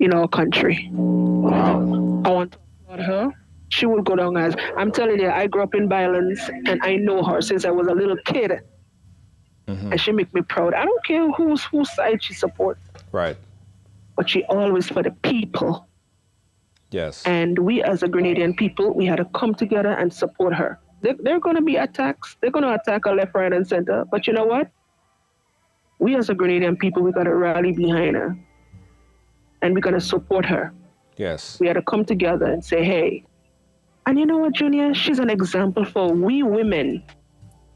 in our country. I want to applaud her. She will go down as, I'm telling you, I grew up in violence and I know her since I was a little kid. And she make me proud. I don't care whose side she supports. Right. But she always for the people. Yes. And we as a Grenadian people, we had to come together and support her. There are going to be attacks. They're going to attack her left, right, and center. But you know what? We as a Grenadian people, we got to rally behind her. And we're going to support her. Yes. We had to come together and say, hey. And you know what, Junior? She's an example for we women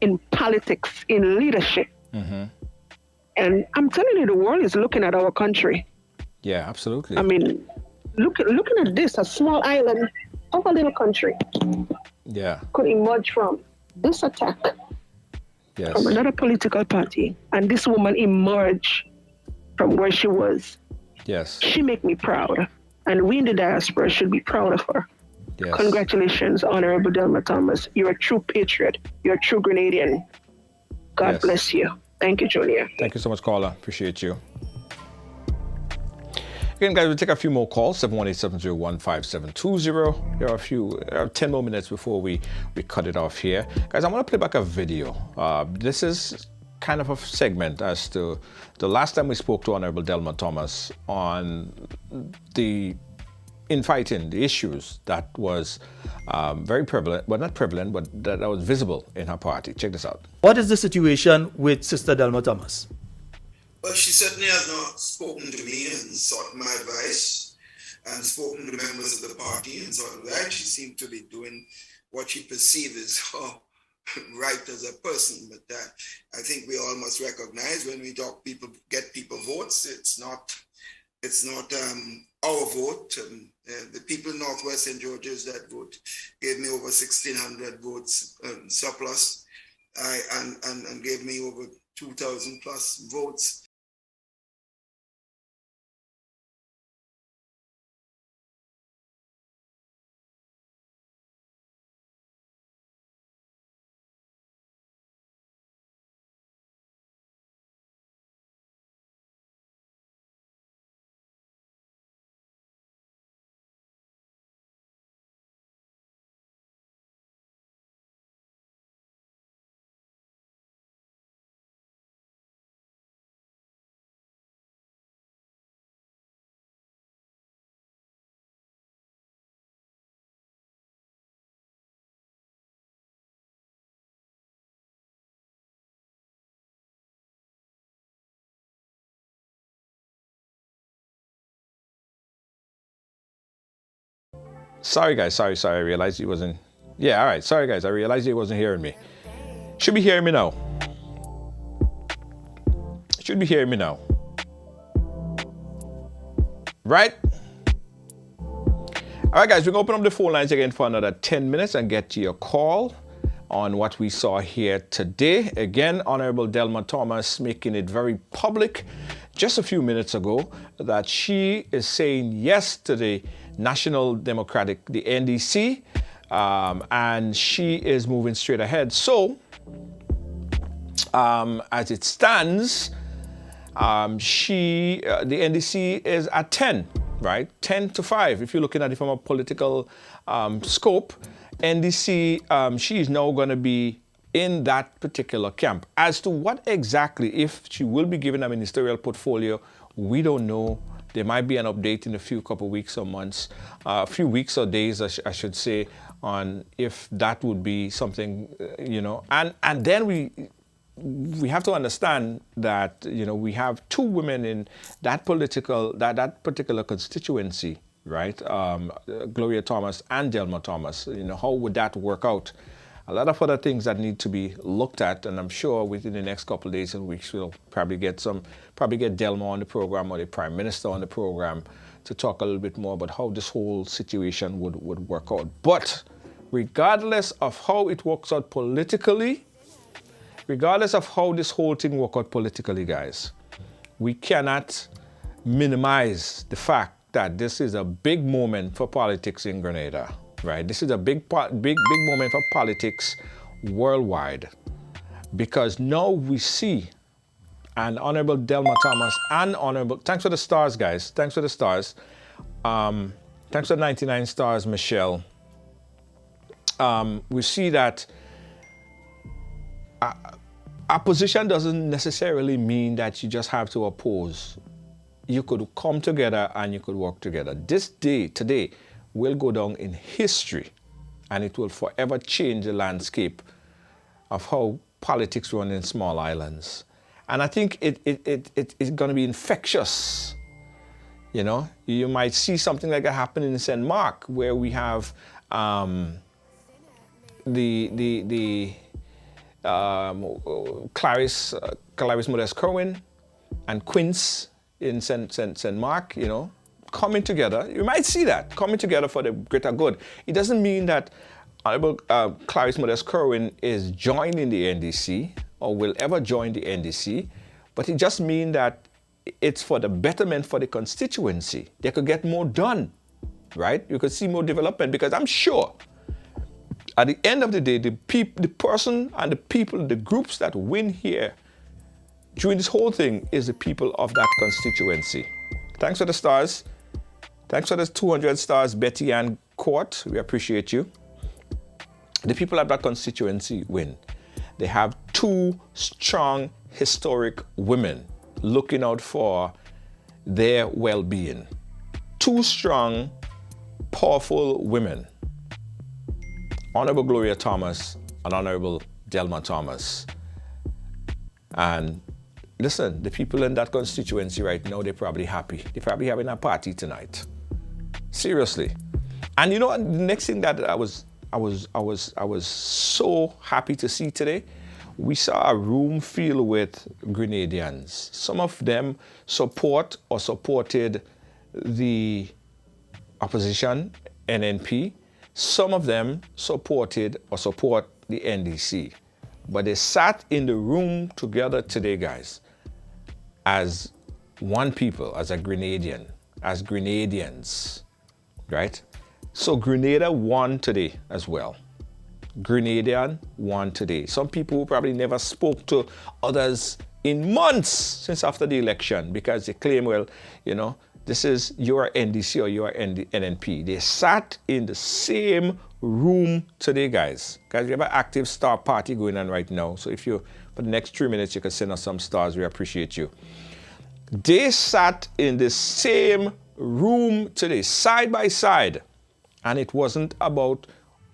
in politics, in leadership. And I'm telling you, the world is looking at our country. Yeah, absolutely. I mean, looking at this, a small island of a little country. Yeah. Could emerge from this attack from another political party. And this woman emerged from where she was. Yes. She make me proud. And we in the diaspora should be proud of her. Yes. Congratulations, Honorable Delma Thomas. You're a true patriot. You're a true Grenadian. God bless you. Thank you, Junior. Thank you so much, caller. Appreciate you. Again, guys, we'll take a few more calls, 718-701-5720. There are 10 more minutes before we cut it off here. Guys, I want to play back a video. This is kind of a segment as to the last time we spoke to Honorable Delma Thomas on the infighting, the issues that was very prevalent, well, not prevalent, but that was visible in her party. Check this out. What is the situation with Sister Delma Thomas? Well, she certainly has not spoken to me and sought my advice and spoken to members of the party and sought that. She seemed to be doing what she perceives as right as a person. But I think we all must recognize when we talk people, get people votes, it's not our vote. The people in Northwest St. George's that vote gave me over 1,600 votes surplus and gave me over 2,000 plus votes. Sorry, guys. Sorry. I realized he wasn't. Yeah, all right. Sorry, guys. I realized he wasn't hearing me. Should be hearing me now. Should be hearing me now. Right? All right, guys. We're going to open up the phone lines again for another 10 minutes and get to your call on what we saw here today. Again, Honorable Delma Thomas making it very public just a few minutes ago that she is saying yes to the National Democratic, the NDC, and she is moving straight ahead. So, as it stands, the NDC is at 10, right? 10 to 5. If you're looking at it from a political scope, NDC, she is now going to be in that particular camp. As to what exactly, if she will be given a ministerial portfolio, we don't know. There might be an update in a couple weeks or months, a few weeks or days, I should say, on if that would be something, and then we have to understand that, we have two women in that particular constituency, right? Gloria Thomas and Delma Thomas. How would that work out? A lot of other things that need to be looked at, and I'm sure within the next couple of days and weeks we'll probably get Delma on the program or the Prime Minister on the program to talk a little bit more about how this whole situation would work out. But regardless of how it works out politically, regardless of how this whole thing works out politically, guys, we cannot minimize the fact that this is a big moment for politics in Grenada. Right, this is a big moment for politics worldwide, because now we see an Honorable Delma Thomas and thanks for the stars, guys. Thanks for the stars. Thanks for 99 stars, Michelle. We see that opposition doesn't necessarily mean that you just have to oppose. You could come together and you could work together. This day, today, will go down in history, and it will forever change the landscape of how politics run in small islands. And I think it's going to be infectious. You know, you might see something like that happen in St. Mark, where we have Clarice Modest Kerwin and Quince in St. Mark, you know, coming together. You might see that coming together for the greater good. It doesn't mean that Honorable Clarice Modest Kerwin is joining the NDC or will ever join the NDC, but it just means that it's for the betterment for the constituency. They could get more done, right? You could see more development, because I'm sure at the end of the day, the person and the people, the groups that win here during this whole thing is the people of that constituency. Thanks for the stars. Thanks for the 200 stars, Betty Ann Court. We appreciate you. The people of that constituency win. They have two strong, historic women looking out for their well-being. Two strong, powerful women. Honorable Gloria Thomas and Honorable Delma Thomas. And listen, the people in that constituency right now, they're probably happy. They're probably having a party tonight. Seriously. And you know what? The next thing that I was so happy to see today, we saw a room filled with Grenadians. Some of them support or supported the opposition, NNP. Some of them supported or support the NDC. But they sat in the room together today, guys, as one people, as a Grenadian, as Grenadians, right? So Grenada won today as well. Grenadian won today. Some people who probably never spoke to others in months since after the election, because they claim, well, you know, this is your NDC or your NNP. They sat in the same room today, guys. Guys, we have an active star party going on right now. So if you, for the next 3 minutes, you can send us some stars. We appreciate you. They sat in the same room today, side by side. And it wasn't about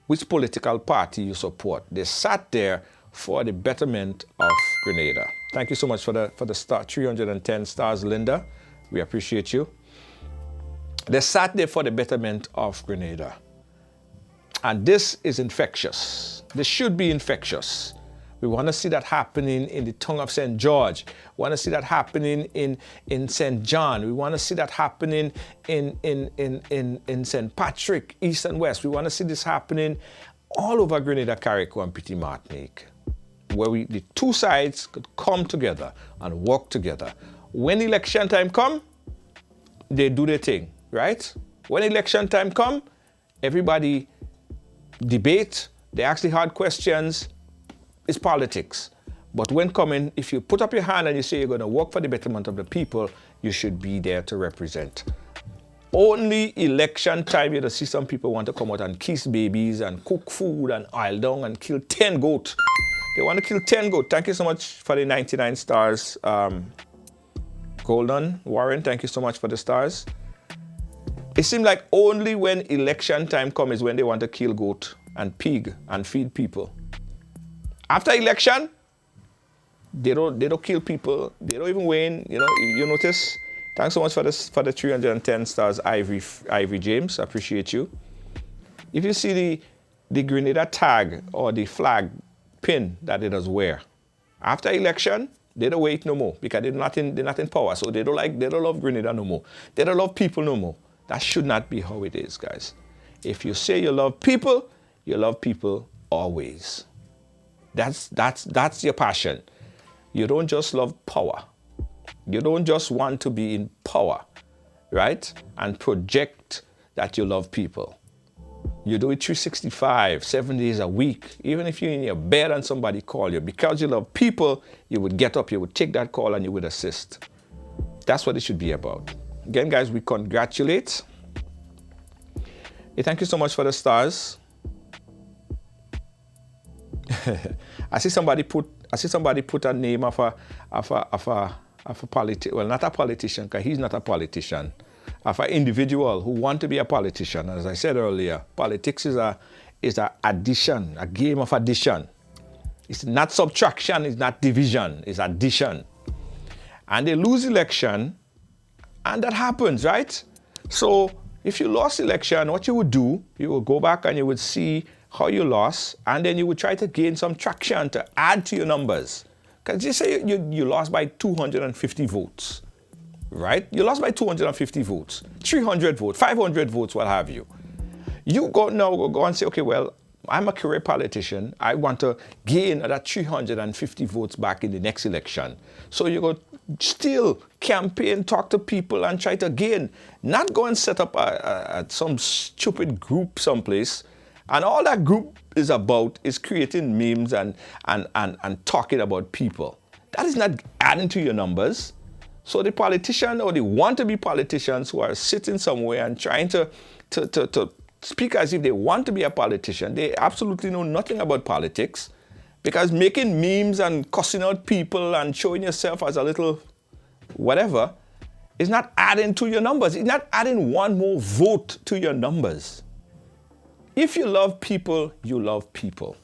which political party you support. They sat there for the betterment of Grenada. Thank you so much for the star, 310 stars, Linda. We appreciate you. They sat there for the betterment of Grenada. And this is infectious. This should be infectious. We want to see that happening in the tongue of St. George. We want to see that happening in St. John. We want to see that happening in St. Patrick, East and West. We want to see this happening all over Grenada, Carriacou, and Petit Martinique, where the two sides could come together and work together. When election time come, they do their thing, right? When election time come, everybody debate, they ask the hard questions. It's politics. But when coming, if you put up your hand and you say you're going to work for the betterment of the people, you should be there to represent. Only election time, you see some people want to come out and kiss babies and cook food and oil down and kill 10 goats. They want to kill 10 goats. Thank you so much for the 99 stars. Golden, Warren, thank you so much for the stars. It seems like only when election time comes is when they want to kill goat and pig and feed people. After election, they don't kill people. They don't even win. You know, you notice. Thanks so much for the 310 stars, Ivy James. I appreciate you. If you see the Grenada tag or the flag pin that they does wear, after election, they don't wait no more because they're not in power. So they don't love Grenada no more. They don't love people no more. That should not be how it is, guys. If you say you love people always. That's your passion. You don't just love power. You don't just want to be in power, right? And project that you love people. You do it 365, 7 days a week. Even if you're in your bed and somebody call you, because you love people, you would get up, you would take that call and you would assist. That's what it should be about. Again, guys, we congratulate Hey, thank you so much for the stars. I see somebody put a name of a politician. Well, not a politician, because he's not a politician. Of an individual who want to be a politician. As I said earlier, politics is a addition, a game of addition. It's not subtraction, it's not division, it's addition. And they lose election, and that happens, right? So if you lost election, what you would do, you would go back and you would see how you lost, and then you would try to gain some traction to add to your numbers. Because just say you lost by 250 votes, right? You lost by 250 votes, 300 votes, 500 votes, what have you. You go and say, okay, well, I'm a career politician. I want to gain that 350 votes back in the next election. So you go still campaign, talk to people, and try to gain. Not go and set up some stupid group someplace. And all that group is about is creating memes and talking about people. That is not adding to your numbers. So the politician or the want-to-be politicians who are sitting somewhere and trying to speak as if they want to be a politician, they absolutely know nothing about politics, because making memes and cussing out people and showing yourself as a little whatever is not adding to your numbers. It's not adding one more vote to your numbers. If you love people, you love people.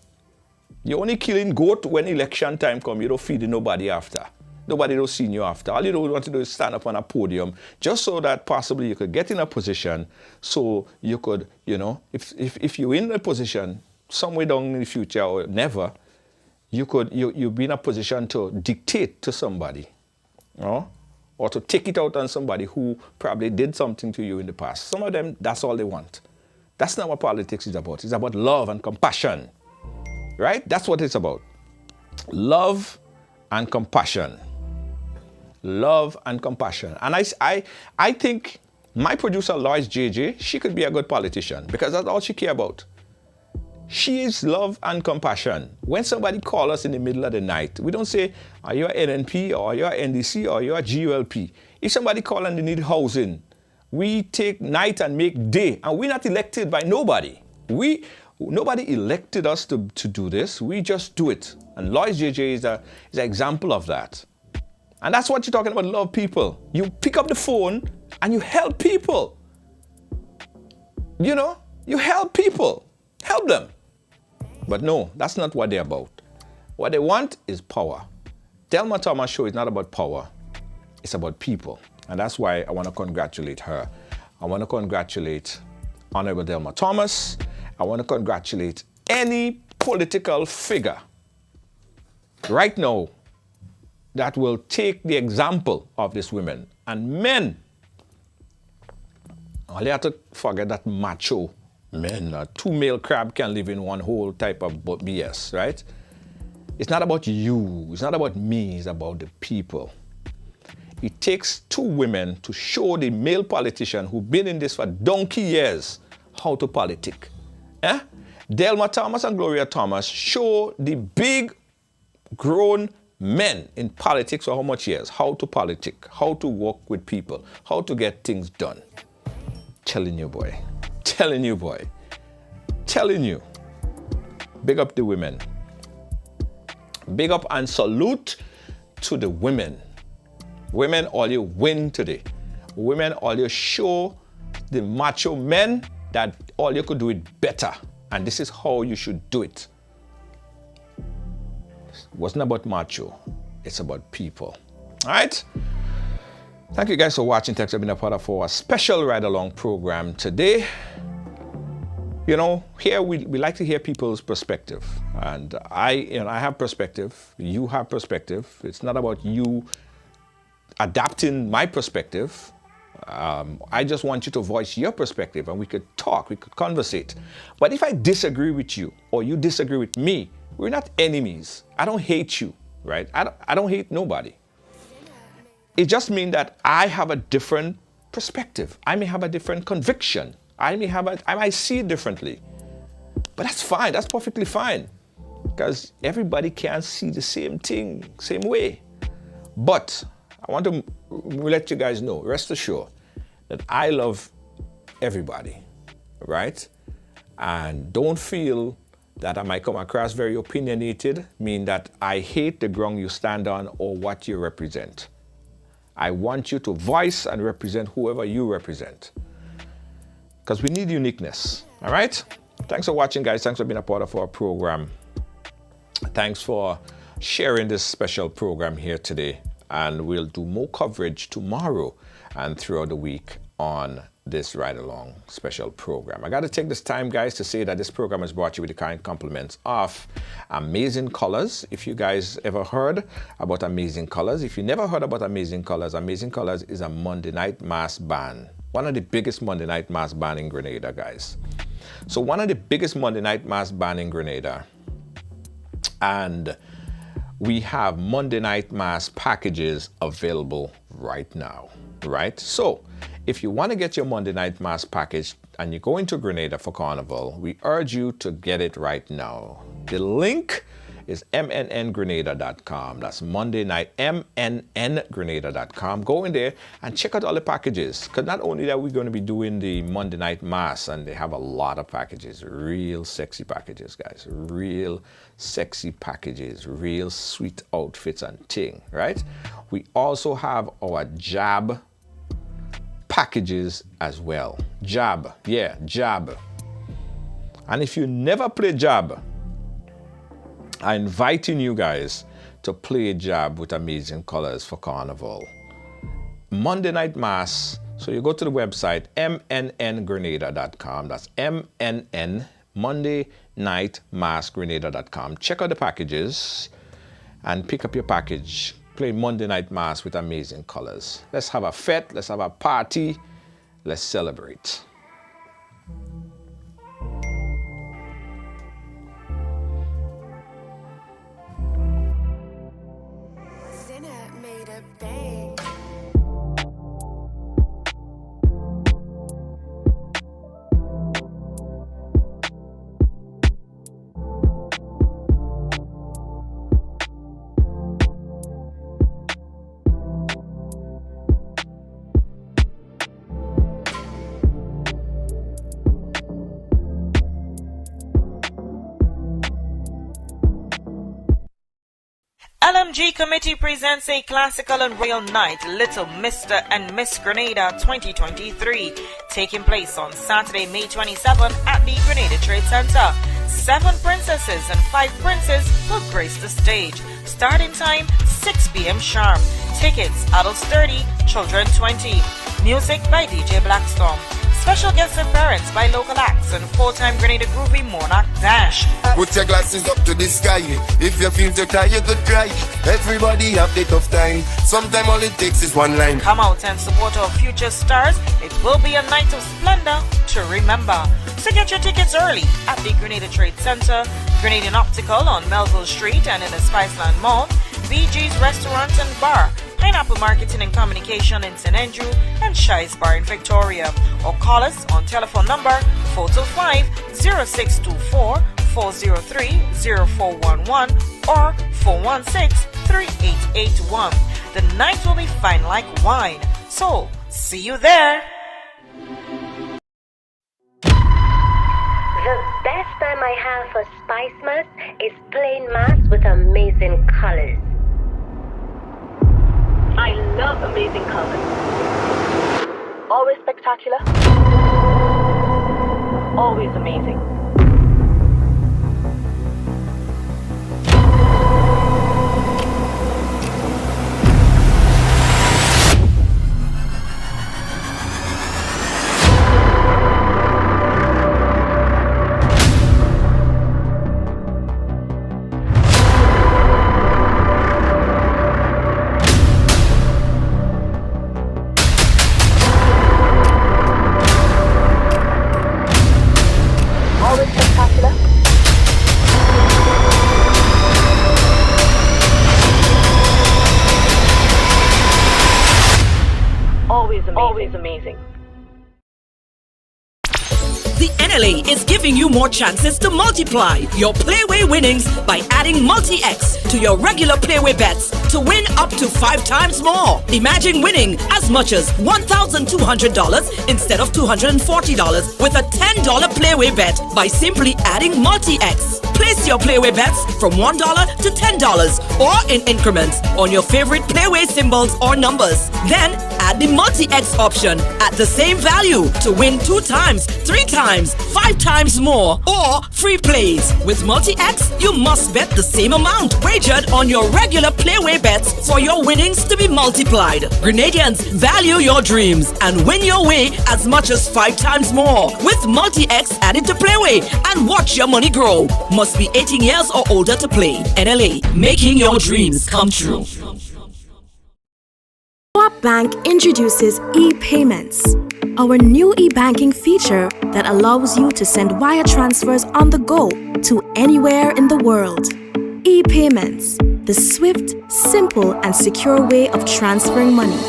You're only killing goat when election time comes. You don't feed nobody after. Nobody don't see you after. All you don't want to do is stand up on a podium just so that possibly you could get in a position so you could, if you're in a position somewhere down in the future or never, you'll be in a position to dictate to somebody, or to take it out on somebody who probably did something to you in the past. Some of them, that's all they want. That's not what politics is about. It's about love and compassion, right? That's what it's about. Love and compassion. Love and compassion. And I think my producer, Lois JJ, she could be a good politician because that's all she cares about. She is love and compassion. When somebody calls us in the middle of the night, we don't say, are you a NNP or are you a NDC or are you a GULP? If somebody calls and they need housing, we take night and make day. And we're not elected by nobody. Nobody elected us to do this. We just do it. And Lois JJ is an example of that. And that's what you're talking about, love people. You pick up the phone and you help people. You help people. Help them. But no, that's not what they're about. What they want is power. Delma Thomas' show is not about power. It's about people. And that's why I want to congratulate her. I want to congratulate Honorable Delma Thomas. I want to congratulate any political figure right now that will take the example of these women. And men, only have to forget that macho men. Two male crab can live in one whole type of BS, right? It's not about you. It's not about me. It's about the people. It takes two women to show the male politician who've been in this for donkey years how to politic. Delma Thomas and Gloria Thomas show the big grown men in politics for how much years? How to politic, how to work with people, how to get things done. Telling you, boy. Telling you, boy. Telling you. Big up the women. Big up and salute to the women. Women, all you win today. Women, all you show the macho men that all you could do it better. And this is how you should do it. It wasn't about macho. It's about people. All right? Thank you guys for watching. Thanks for being a part of our special ride-along program today. Here we like to hear people's perspective. And I have perspective. You have perspective. It's not about you adapting my perspective. I just want you to voice your perspective and we could talk, we could conversate. But if I disagree with you or you disagree with me, we're not enemies. I don't hate you, right? I don't hate nobody. It just means that I have a different perspective. I may have a different conviction. I might see it differently. But that's fine. That's perfectly fine. Because everybody can't see the same thing, same way. But I want to let you guys know, rest assured, that I love everybody. right? And don't feel that I might come across very opinionated, mean that I hate the ground you stand on or what you represent. I want you to voice and represent whoever you represent, because we need uniqueness, all right? Thanks for watching, guys. Thanks for being a part of our program. Thanks for sharing this special program here today, and we'll do more coverage tomorrow and throughout the week on this Ride Along special program. I got to take this time, guys, to say that this program is brought to you with the kind compliments of Amazing Colors. If you guys ever heard about Amazing Colors, if you never heard about Amazing Colors is a Monday night mass band. One of the biggest Monday night mass band in Grenada, guys. So one of the biggest Monday night mass band in Grenada. And we have Monday night mass packages available right now, right? So if you want to get your Monday night mass package and you're going to Grenada for Carnival, we urge you to get it right now. The link is mnngrenada.com. That's Monday night, mnngrenada.com. Go in there and check out all the packages. Because not only that, we're going to be doing the Monday night mass, and they have a lot of packages, real sexy packages, guys. Real sexy packages, real sweet outfits and ting, right? We also have our jab packages as well. Jab, yeah, jab. And if you never play jab, I'm inviting you guys to play jab with Amazing Colors for Carnival. Monday night mass. So you go to the website mnngrenada.com. That's mnn Monday night mass grenada.com. Check out the packages and pick up your package. Play Monday night mass with Amazing Colors. Let's have a fete. Let's have a party. Let's celebrate. LMG Committee presents a classical and royal night, Little Mr. and Miss Grenada 2023, taking place on Saturday, May 27th at the Grenada Trade Center. 7 princesses and 5 princes will grace the stage. Starting time, 6 p.m. sharp. Tickets, adults 30, children 20. Music by DJ Blackstorm. Special guests and parents by local acts and full-time Grenada groovy Monarch Dash. Put your glasses up to the sky. If you feel to cry, you could cry. Everybody have the tough time. Sometimes all it takes is one line. Come out and support our future stars. It will be a night of splendor to remember. So get your tickets early at the Grenada Trade Center, Grenadian Optical on Melville Street and in the Spiceland Mall, BG's Restaurant and Bar, Pineapple Marketing and Communication in St. Andrew, and Shi's Bar in Victoria. Or call us on telephone number 425-0624-403-0411 or 416-3881. The night will be fine like wine. So, see you there. The best time I have for Spice Mass is plain mass with amazing colors. I love amazing colors. Always spectacular. Always amazing. Always amazing. The NLA is giving you more chances to multiply your Playway winnings by adding Multi-X to your regular Playway bets to win up to 5 times more. Imagine winning as much as $1,200 instead of $240 with a $10 Playway bet by simply adding Multi-X. Place your Playway bets from $1 to $10 or in increments on your favorite Playway symbols or numbers. Then add the Multi-X option at the same value to win 2 times, 3 times, 5 times more or free plays. With Multi-X, you must bet the same amount wagered on your regular Playway bets for your winnings to be multiplied. Grenadians, value your dreams and win your way as much as 5 times more with Multi-X added to Playway and watch your money grow. Must be 18 years or older to play. NLA, making your dreams come true. Co-op Bank introduces e-payments, our new e-banking feature that allows you to send wire transfers on the go to anywhere in the world. E-payments, the swift, simple, and secure way of transferring money.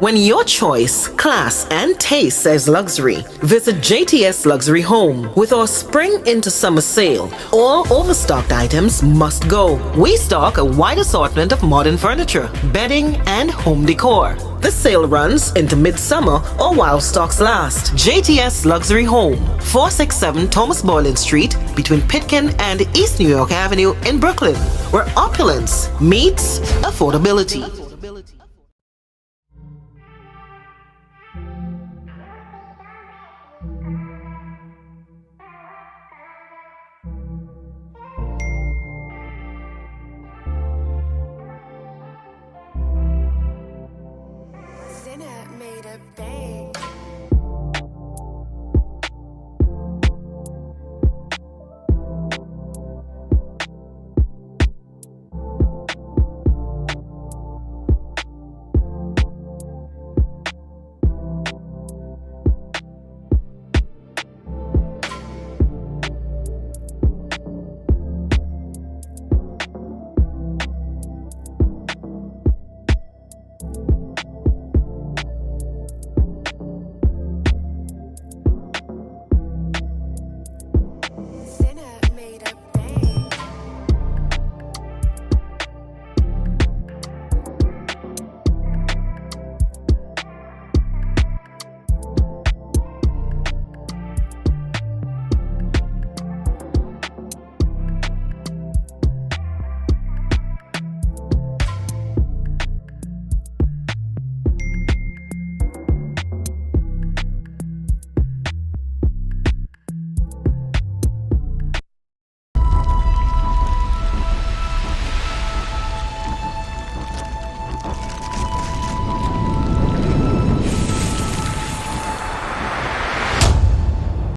When your choice, class, and taste says luxury, visit JTS Luxury Home. With our spring into summer sale, all overstocked items must go. We stock a wide assortment of modern furniture, bedding, and home decor. The sale runs into midsummer or while stocks last. JTS Luxury Home, 467 Thomas Boylan Street, between Pitkin and East New York Avenue in Brooklyn, where opulence meets affordability.